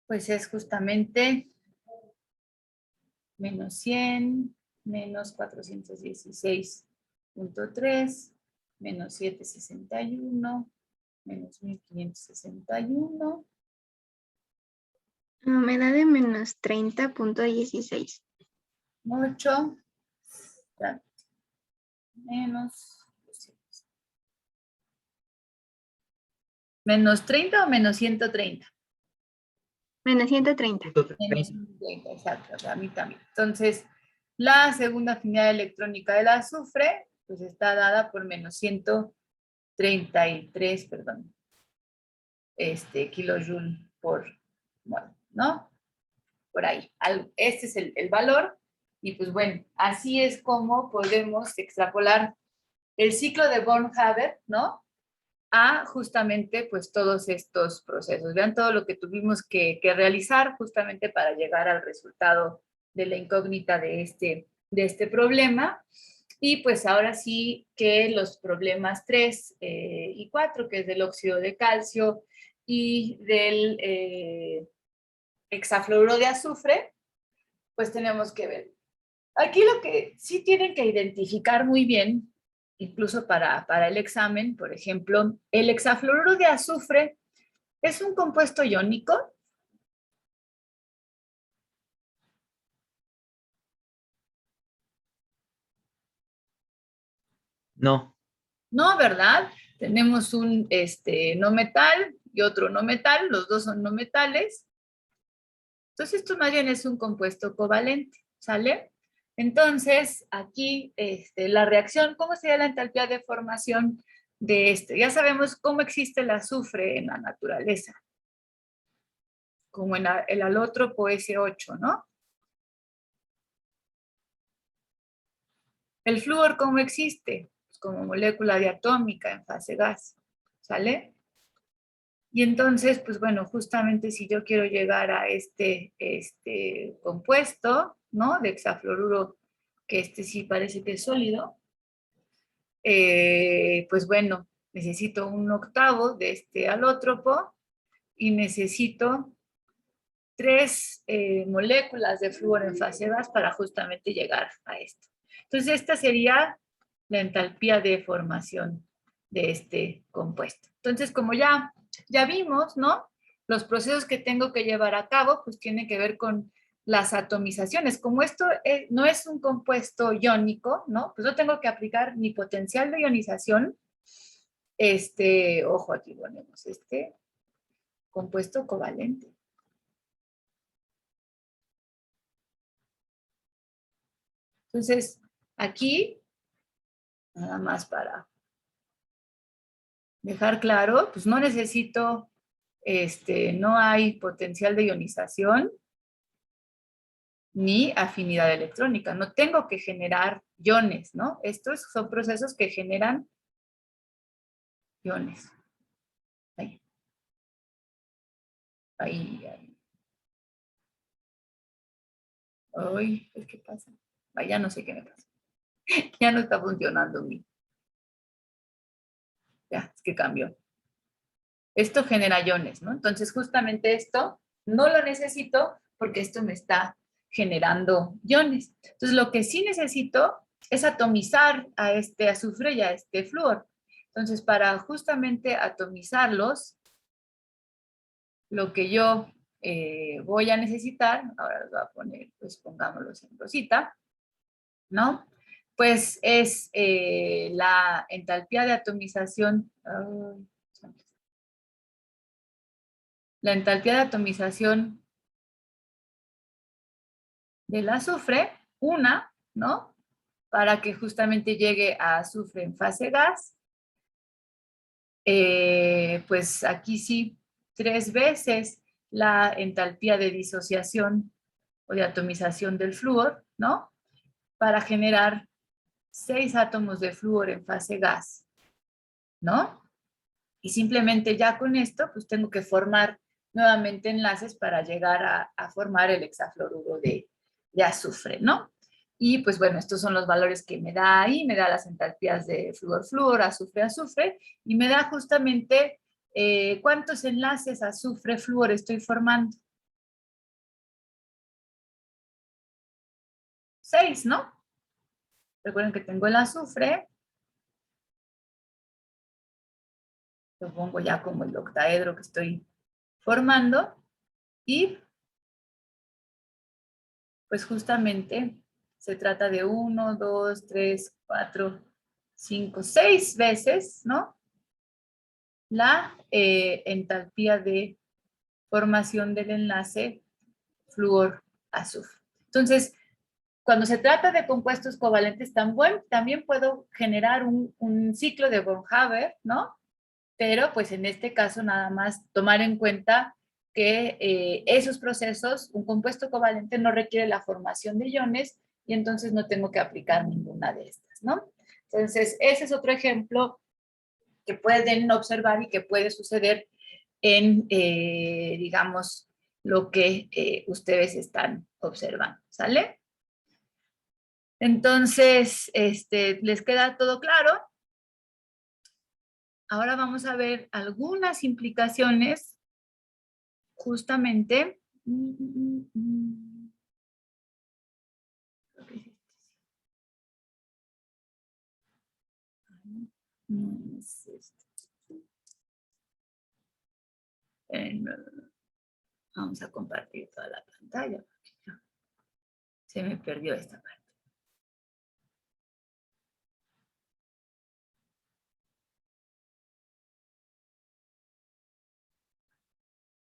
Pues es justamente menos 100, menos 416.3, menos 761, menos 1561. Me da de menos 30.16. 8, menos 200. ¿Menos 30 o menos 130? Menos 130. Menos 130, exacto, o sea, a mí también. Entonces, la segunda afinidad electrónica del azufre, pues está dada por menos 133, perdón, kilojoule por mol, ¿no? Por ahí. Este es el valor. Y pues bueno, así es como podemos extrapolar el ciclo de Born-Haber, ¿no? A justamente pues todos estos procesos. Vean todo lo que tuvimos que realizar justamente para llegar al resultado de la incógnita de este problema. Y pues ahora sí que los problemas 3 y 4, que es del óxido de calcio y del hexafluoruro de azufre, pues tenemos que ver. Aquí lo que sí tienen que identificar muy bien, incluso para el examen, por ejemplo, el hexafluoruro de azufre es un compuesto iónico. No. No, ¿verdad? Tenemos un no metal y otro no metal, los dos son no metales. Entonces, esto más bien es un compuesto covalente, ¿sale? Entonces, aquí la reacción, ¿cómo sería la entalpía de formación de este? Ya sabemos cómo existe el azufre en la naturaleza, como en el alótropo S8, ¿no? El flúor, ¿cómo existe? Pues como molécula diatómica en fase gas, ¿sale? Y entonces, pues bueno, justamente si yo quiero llegar a este compuesto, ¿no? De hexafluoruro, que sí parece que es sólido, pues bueno, necesito un octavo de este alótropo y necesito 3 moléculas de flúor en fase gas para justamente llegar a esto. Entonces, esta sería la entalpía de formación de este compuesto. Entonces, como ya vimos, ¿no? Los procesos que tengo que llevar a cabo, pues tienen que ver con las atomizaciones. Como esto no es un compuesto iónico, ¿no? Pues no tengo que aplicar ni potencial de ionización. Ojo, aquí ponemos compuesto covalente. Entonces, aquí, nada más para dejar claro, pues no necesito, no hay potencial de ionización ni afinidad electrónica. No tengo que generar iones, ¿no? Estos son procesos que generan iones. Ahí. Ahí. Ay, ¿qué pasa? Ya no sé qué me pasa. Ya no está funcionando mi. Ya, es que cambió. Esto genera iones, ¿no? Entonces, justamente esto no lo necesito porque esto me está generando iones. Entonces, lo que sí necesito es atomizar a este azufre y a este flúor. Entonces, para justamente atomizarlos, lo que yo voy a necesitar, ahora los voy a poner, pues pongámoslos en rosita, ¿no? Pues es la entalpía de atomización. La entalpía de atomización del azufre, una, ¿no? Para que justamente llegue a azufre en fase gas. Pues aquí sí, 3 veces la entalpía de disociación o de atomización del flúor, ¿no? Para generar 6 átomos de flúor en fase gas, ¿no? Y simplemente ya con esto, pues tengo que formar nuevamente enlaces para llegar a formar el hexafluoruro de azufre, ¿no? Y pues bueno, estos son los valores que me da ahí, me da las entalpías de flúor-flúor, azufre-azufre, y me da justamente cuántos enlaces azufre-flúor estoy formando. 6, ¿no? Recuerden que tengo el azufre, lo pongo ya como el octaedro que estoy formando, y pues justamente se trata de 1, 2, 3, 4, 5, 6 veces, ¿no? La entalpía de formación del enlace flúor-azufre. Entonces, cuando se trata de compuestos covalentes, también puedo generar un ciclo de von Haber, ¿no? Pero pues en este caso nada más tomar en cuenta que esos procesos, un compuesto covalente no requiere la formación de iones y entonces no tengo que aplicar ninguna de estas, ¿no? Entonces, ese es otro ejemplo que pueden observar y que puede suceder en, digamos, lo que ustedes están observando, ¿sale? Entonces, ¿les queda todo claro? Ahora vamos a ver algunas implicaciones justamente. Vamos a compartir toda la pantalla. Se me perdió esta parte.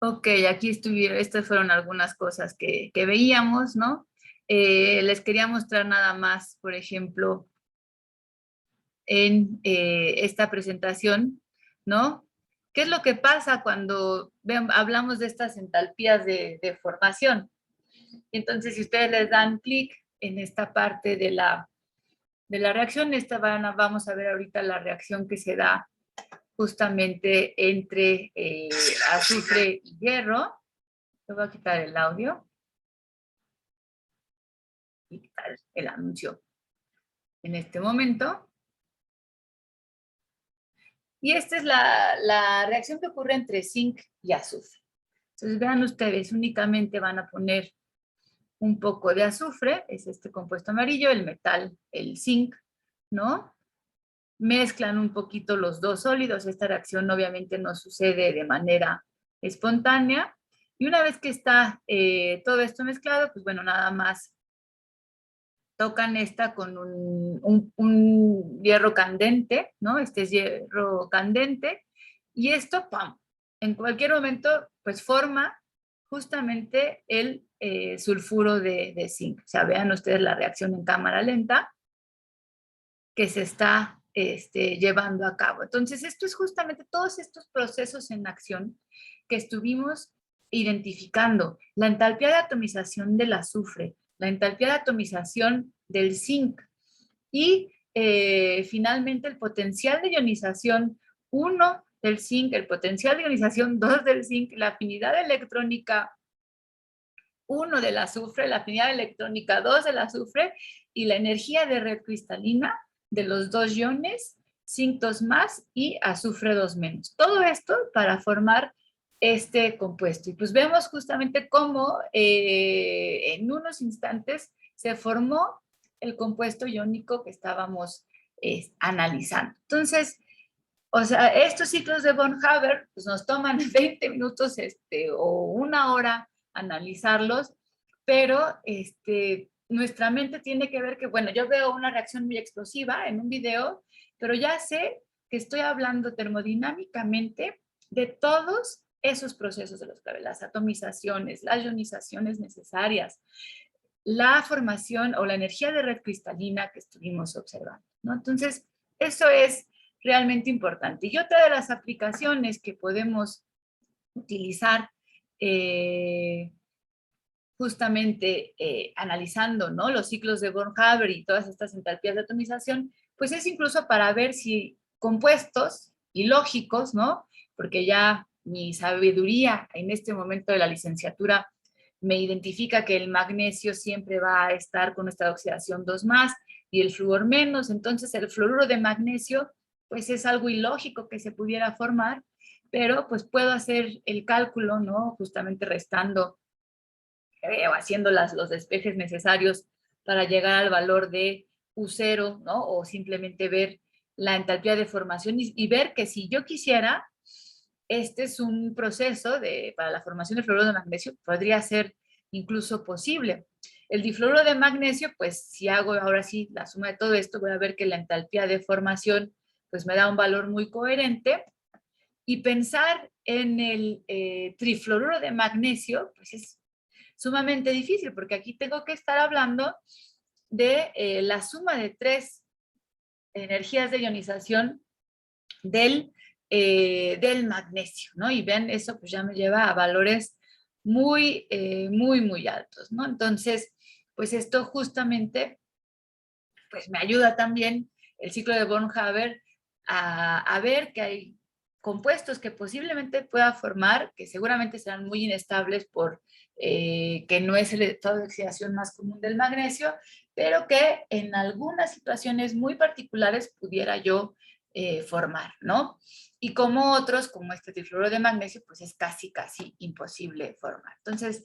Ok, aquí estuvieron, estas fueron algunas cosas que veíamos, ¿no? Les quería mostrar nada más, por ejemplo, en esta presentación, ¿no? ¿Qué es lo que pasa cuando hablamos de estas entalpías de formación? Entonces, si ustedes les dan clic en esta parte de la reacción, vamos a ver ahorita la reacción que se da justamente entre azufre y hierro. Le voy a quitar el audio y quitar el anuncio en este momento. Y esta es la reacción que ocurre entre zinc y azufre. Entonces vean ustedes, únicamente van a poner un poco de azufre, es este compuesto amarillo, el metal, el zinc, ¿no? mezclan un poquito los dos sólidos. Esta reacción obviamente no sucede de manera espontánea. Y una vez que está todo esto mezclado, pues bueno, nada más tocan esta con un hierro candente, ¿no? Este es hierro candente. Y esto, ¡pam!, en cualquier momento, pues forma justamente el sulfuro de zinc. O sea, vean ustedes la reacción en cámara lenta que se está llevando a cabo. Entonces, esto es justamente todos estos procesos en acción que estuvimos identificando. La entalpía de atomización del azufre, la entalpía de atomización del zinc y finalmente el potencial de ionización 1 del zinc, el potencial de ionización 2 del zinc, la afinidad electrónica 1 del azufre, la afinidad electrónica 2 del azufre y la energía de red cristalina de los dos iones, zinc 2 más y azufre 2 menos. Todo esto para formar este compuesto. Y pues vemos justamente cómo en unos instantes se formó el compuesto iónico que estábamos analizando. Entonces, o sea, estos ciclos de von Haber pues nos toman 20 minutos o una hora analizarlos, pero nuestra mente tiene que ver que, bueno, yo veo una reacción muy explosiva en un video, pero ya sé que estoy hablando termodinámicamente de todos esos procesos de los que las atomizaciones, las ionizaciones necesarias, la formación o la energía de red cristalina que estuvimos observando, ¿no? Entonces, eso es realmente importante. Y otra de las aplicaciones que podemos utilizar justamente analizando, ¿no?, los ciclos de von Haber y todas estas entalpías de atomización, pues es incluso para ver si compuestos ilógicos, ¿no?, porque ya mi sabiduría en este momento de la licenciatura me identifica que el magnesio siempre va a estar con esta oxidación 2 más y el flúor menos, entonces el fluoruro de magnesio pues es algo ilógico que se pudiera formar, pero pues puedo hacer el cálculo, ¿no?, justamente restando o haciendo los despejes necesarios para llegar al valor de U0, ¿no?, o simplemente ver la entalpía de formación y ver que si yo quisiera, este es un proceso para la formación de fluoruro de magnesio, podría ser incluso posible. El difluoruro de magnesio, pues si hago ahora sí la suma de todo esto, voy a ver que la entalpía de formación pues me da un valor muy coherente, y pensar en el trifluoruro de magnesio pues es sumamente difícil, porque aquí tengo que estar hablando de la suma de 3 energías de ionización del magnesio, ¿no? Y ven, eso pues ya me lleva a valores muy, muy altos, ¿no? Entonces, pues esto justamente pues me ayuda también el ciclo de von Haber a ver que hay compuestos que posiblemente pueda formar, que seguramente serán muy inestables por que no es el estado de oxidación más común del magnesio, pero que en algunas situaciones muy particulares pudiera yo formar, ¿no? Y como otros, como este trifluoruro de magnesio, pues es casi imposible formar. Entonces,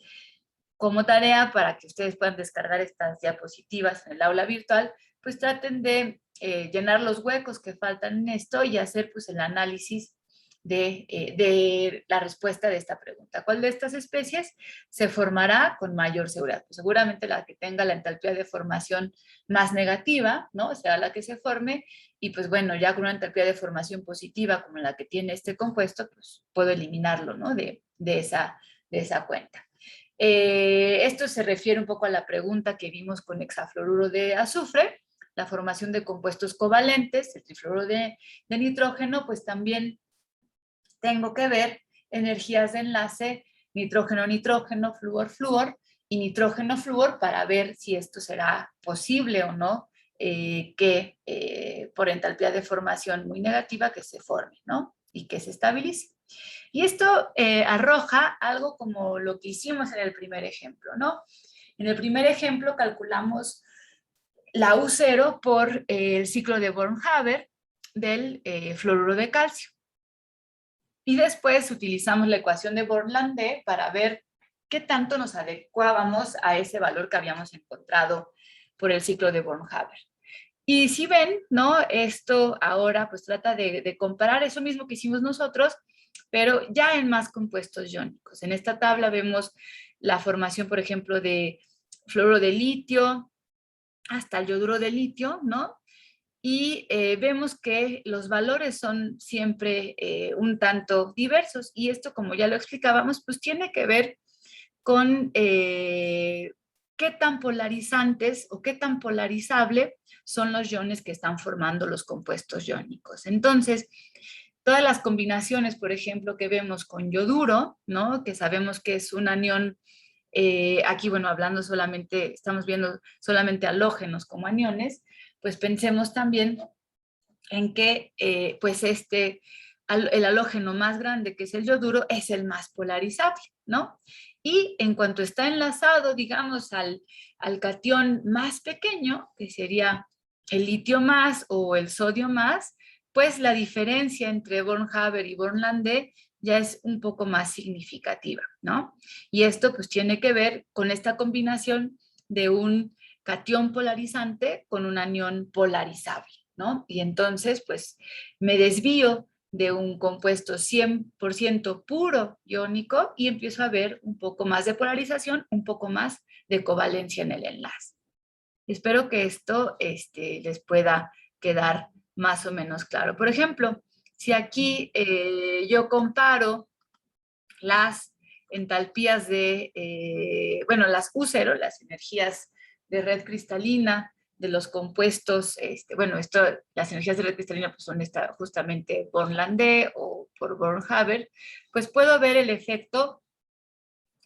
como tarea para que ustedes puedan descargar estas diapositivas en el aula virtual, pues traten de llenar los huecos que faltan en esto y hacer pues el análisis de la respuesta de esta pregunta. ¿Cuál de estas especies se formará con mayor seguridad? Pues seguramente la que tenga la entalpía de formación más negativa, ¿no?, será la que se forme, y pues bueno, ya con una entalpía de formación positiva como la que tiene este compuesto, pues puedo eliminarlo, ¿no?, de esa cuenta. Esto se refiere un poco a la pregunta que vimos con hexafluoruro de azufre, la formación de compuestos covalentes, el trifluoruro de nitrógeno, pues también tengo que ver energías de enlace nitrógeno-nitrógeno, flúor-flúor y nitrógeno-flúor para ver si esto será posible o no que por entalpía de formación muy negativa que se forme, ¿no?, y que se estabilice. Y esto arroja algo como lo que hicimos en el primer ejemplo, ¿no? En el primer ejemplo calculamos la U0 por el ciclo de von Haber del fluoruro de calcio. Y después utilizamos la ecuación de Born-Landé para ver qué tanto nos adecuábamos a ese valor que habíamos encontrado por el ciclo de von Haber. Y si ven, ¿no? Esto ahora pues trata de comparar eso mismo que hicimos nosotros, pero ya en más compuestos iónicos. En esta tabla vemos la formación, por ejemplo, de fluoruro de litio hasta el yoduro de litio, ¿no? Y vemos que los valores son siempre un tanto diversos, y esto, como ya lo explicábamos, pues tiene que ver con qué tan polarizantes o qué tan polarizable son los iones que están formando los compuestos iónicos. Entonces, todas las combinaciones, por ejemplo, que vemos con yoduro, ¿no? Que sabemos que es un anión, aquí, bueno, hablando solamente, estamos viendo solamente halógenos como aniones, pues pensemos también en que pues el halógeno más grande, que es el yoduro, es el más polarizable, ¿no? Y en cuanto está enlazado, digamos, al catión más pequeño, que sería el litio más o el sodio más, pues la diferencia entre Born-Haber y Born-Lande ya es un poco más significativa, ¿no? Y esto pues tiene que ver con esta combinación de un catión polarizante con un anión polarizable, ¿no? Y entonces, pues, me desvío de un compuesto 100% puro iónico y empiezo a ver un poco más de polarización, un poco más de covalencia en el enlace. Espero que esto les pueda quedar más o menos claro. Por ejemplo, si aquí yo comparo las entalpías bueno, las U0, las energías de red cristalina de los compuestos, bueno, las energías de red cristalina pues son justamente Born-Lande o por Born-Haber, pues puedo ver el efecto.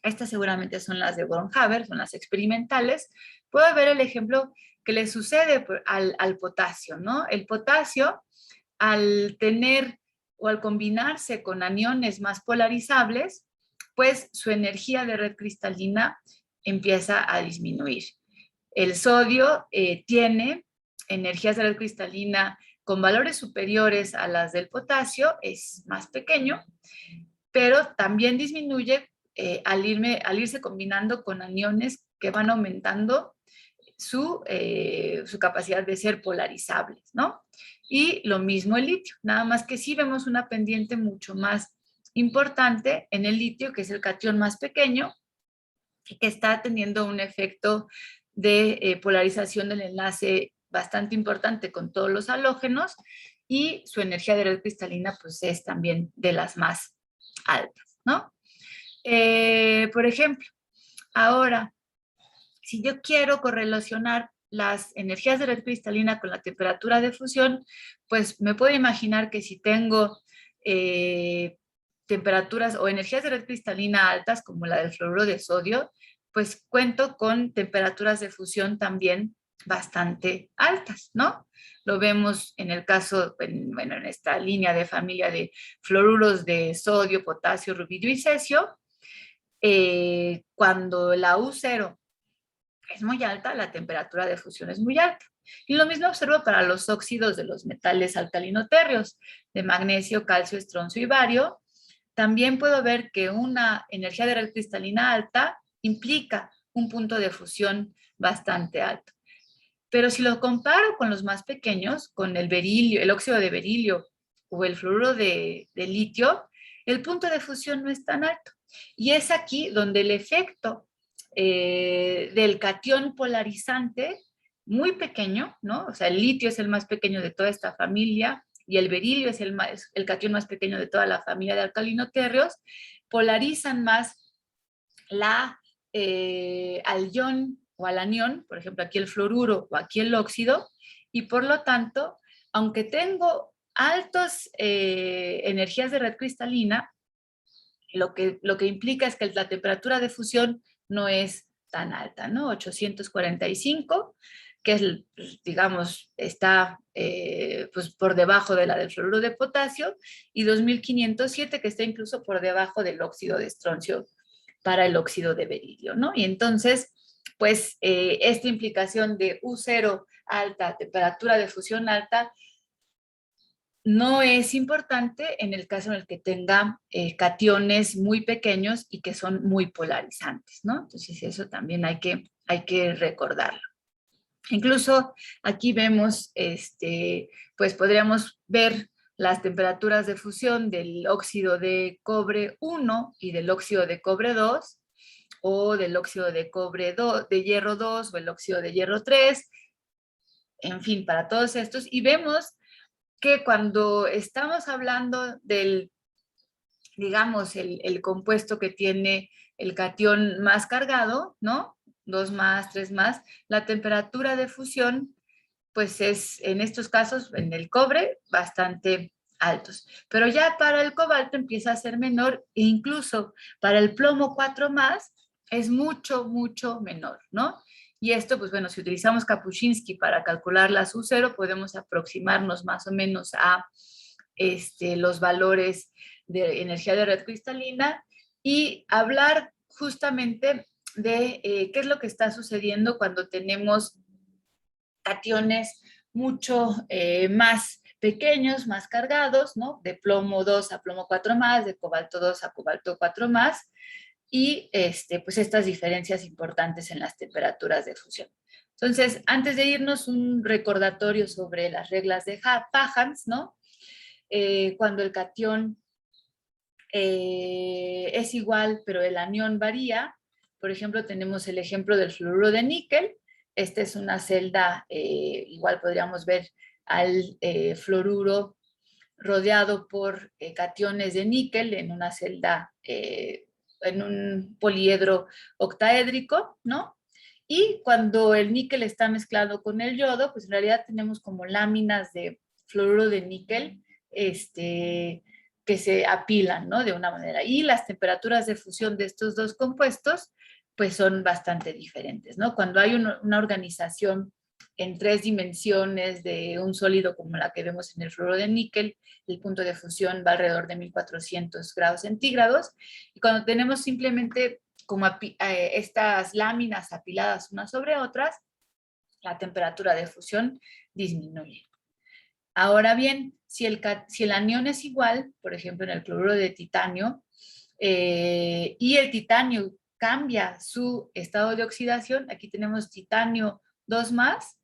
Estas seguramente son las de Born-Haber, son las experimentales. Puedo ver el ejemplo que le sucede al potasio, ¿no? El potasio, al tener o al combinarse con aniones más polarizables, pues su energía de red cristalina empieza a disminuir. El sodio tiene energías de red cristalina con valores superiores a las del potasio, es más pequeño, pero también disminuye al irse combinando con aniones que van aumentando su capacidad de ser polarizables, ¿no? Y lo mismo el litio, nada más que sí vemos una pendiente mucho más importante en el litio, que es el catión más pequeño, y que está teniendo un efecto de polarización del enlace bastante importante con todos los halógenos, y su energía de red cristalina pues es también de las más altas, ¿no? Por ejemplo, ahora, si yo quiero correlacionar las energías de red cristalina con la temperatura de fusión, pues me puedo imaginar que si tengo temperaturas o energías de red cristalina altas, como la del fluoruro de sodio, pues cuento con temperaturas de fusión también bastante altas, ¿no? Lo vemos en el caso, bueno, en esta línea de familia de fluoruros de sodio, potasio, rubidio y cesio. Cuando la U0 es muy alta, la temperatura de fusión es muy alta. Y lo mismo observo para los óxidos de los metales alcalinotérreos, de magnesio, calcio, estroncio y bario. También puedo ver que una energía de red cristalina alta implica un punto de fusión bastante alto. Pero si lo comparo con los más pequeños, con el berilio, el óxido de berilio o el fluoruro de litio, el punto de fusión no es tan alto. Y es aquí donde el efecto del catión polarizante, muy pequeño, ¿no? O sea, el litio es el más pequeño de toda esta familia y el berilio es el catión más pequeño de toda la familia de alcalinotérreos, polarizan más al ion o al anión, por ejemplo, aquí el fluoruro o aquí el óxido, y por lo tanto, aunque tengo altas energías de red cristalina, lo que implica es que la temperatura de fusión no es tan alta, ¿no? 845, que es, pues, digamos, está pues por debajo de la del fluoruro de potasio, y 2507, que está incluso por debajo del óxido de estroncio para el óxido de berilio, ¿no? Y entonces, pues, esta implicación de U0 alta, temperatura de fusión alta, no es importante en el caso en el que tenga cationes muy pequeños y que son muy polarizantes, ¿no? Entonces eso también hay que recordarlo. Incluso aquí vemos, pues podríamos ver las temperaturas de fusión del óxido de cobre 1 y del óxido de cobre 2, o del óxido de cobre 2, de hierro 2, o el óxido de hierro 3, en fin, para todos estos. Y vemos que cuando estamos hablando del, digamos, el compuesto que tiene el catión más cargado, ¿no? 2 más, 3 más, la temperatura de fusión, pues es, en estos casos, en el cobre, bastante altos. Pero ya para el cobalto empieza a ser menor, e incluso para el plomo 4 más, es mucho, mucho menor, ¿no? Y esto, pues bueno, si utilizamos Kapuscinski para calcular la U0, podemos aproximarnos más o menos a los valores de energía de red cristalina y hablar justamente de qué es lo que está sucediendo cuando tenemos cationes mucho más pequeños, más cargados, ¿no? De plomo 2 a plomo 4 más, de cobalto 2 a cobalto 4 más, y pues estas diferencias importantes en las temperaturas de fusión. Entonces, antes de irnos, un recordatorio sobre las reglas de Fajans, ¿no? Cuando el catión es igual, pero el anión varía. Por ejemplo, tenemos el ejemplo del fluoruro de níquel. Esta es una celda, igual podríamos ver al fluoruro rodeado por cationes de níquel en una celda, en un poliedro octaédrico, ¿no? Y cuando el níquel está mezclado con el yodo, pues en realidad tenemos como láminas de fluoruro de níquel, que se apilan, ¿no? De una manera. Y las temperaturas de fusión de estos dos compuestos, pues son bastante diferentes, ¿no? Cuando hay una organización en 3 dimensiones de un sólido como la que vemos en el fluoruro de níquel, el punto de fusión va alrededor de 1400 grados centígrados. Y cuando tenemos simplemente como estas láminas apiladas unas sobre otras, la temperatura de fusión disminuye. Ahora bien, si el anión es igual, por ejemplo en el cloruro de titanio, y el titanio cambia su estado de oxidación, aquí tenemos titanio 2 más,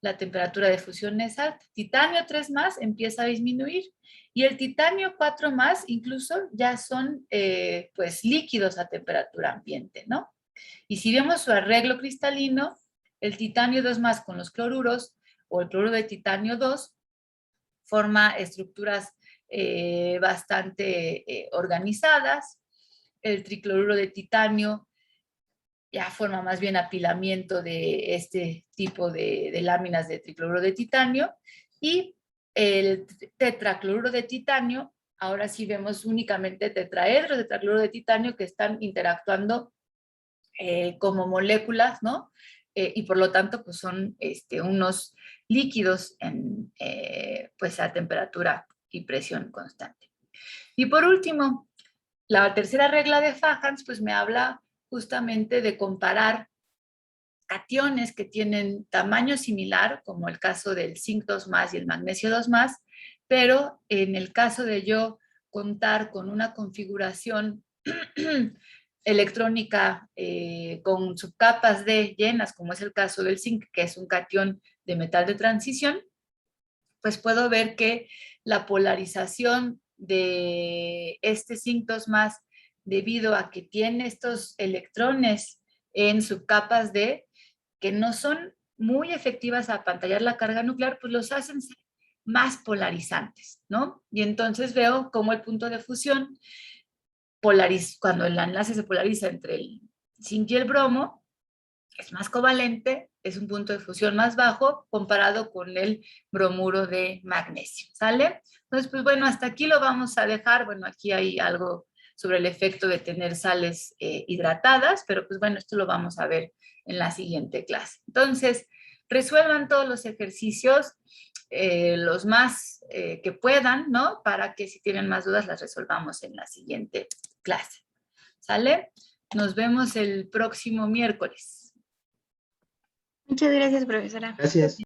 la temperatura de fusión es alta. Titanio 3 más empieza a disminuir, y el titanio 4 más incluso ya son pues líquidos a temperatura ambiente, ¿no? Y si vemos su arreglo cristalino, el titanio 2 más con los cloruros, o el cloruro de titanio 2, forma estructuras bastante organizadas. El tricloruro de titanio ya forma más bien apilamiento de este tipo de láminas de tricloruro de titanio, y el tetracloruro de titanio, ahora sí vemos únicamente tetraedros de tetracloruro de titanio que están interactuando como moléculas, ¿no? Y por lo tanto, pues son unos líquidos pues a temperatura y presión constante. Y por último, la tercera regla de Fajans, pues me habla justamente de comparar cationes que tienen tamaño similar, como el caso del zinc 2 más y el magnesio 2 más, pero en el caso de yo contar con una configuración electrónica con subcapas D llenas, como es el caso del zinc, que es un catión de metal de transición, pues puedo ver que la polarización de este zinc 2 más, debido a que tiene estos electrones en subcapas D, que no son muy efectivas a apantallar la carga nuclear, pues los hacen ser más polarizantes, ¿no? Y entonces veo cómo el punto de fusión cuando el enlace se polariza entre el zinc y el bromo, es más covalente, es un punto de fusión más bajo comparado con el bromuro de magnesio, ¿sale? Entonces, pues bueno, hasta aquí lo vamos a dejar. Bueno, aquí hay algo sobre el efecto de tener sales hidratadas, pero pues bueno, esto lo vamos a ver en la siguiente clase. Entonces, resuelvan todos los ejercicios, los más que puedan, ¿no? Para que si tienen más dudas las resolvamos en la siguiente clase. ¿Sale? Nos vemos el próximo miércoles. Muchas gracias, profesora. Gracias.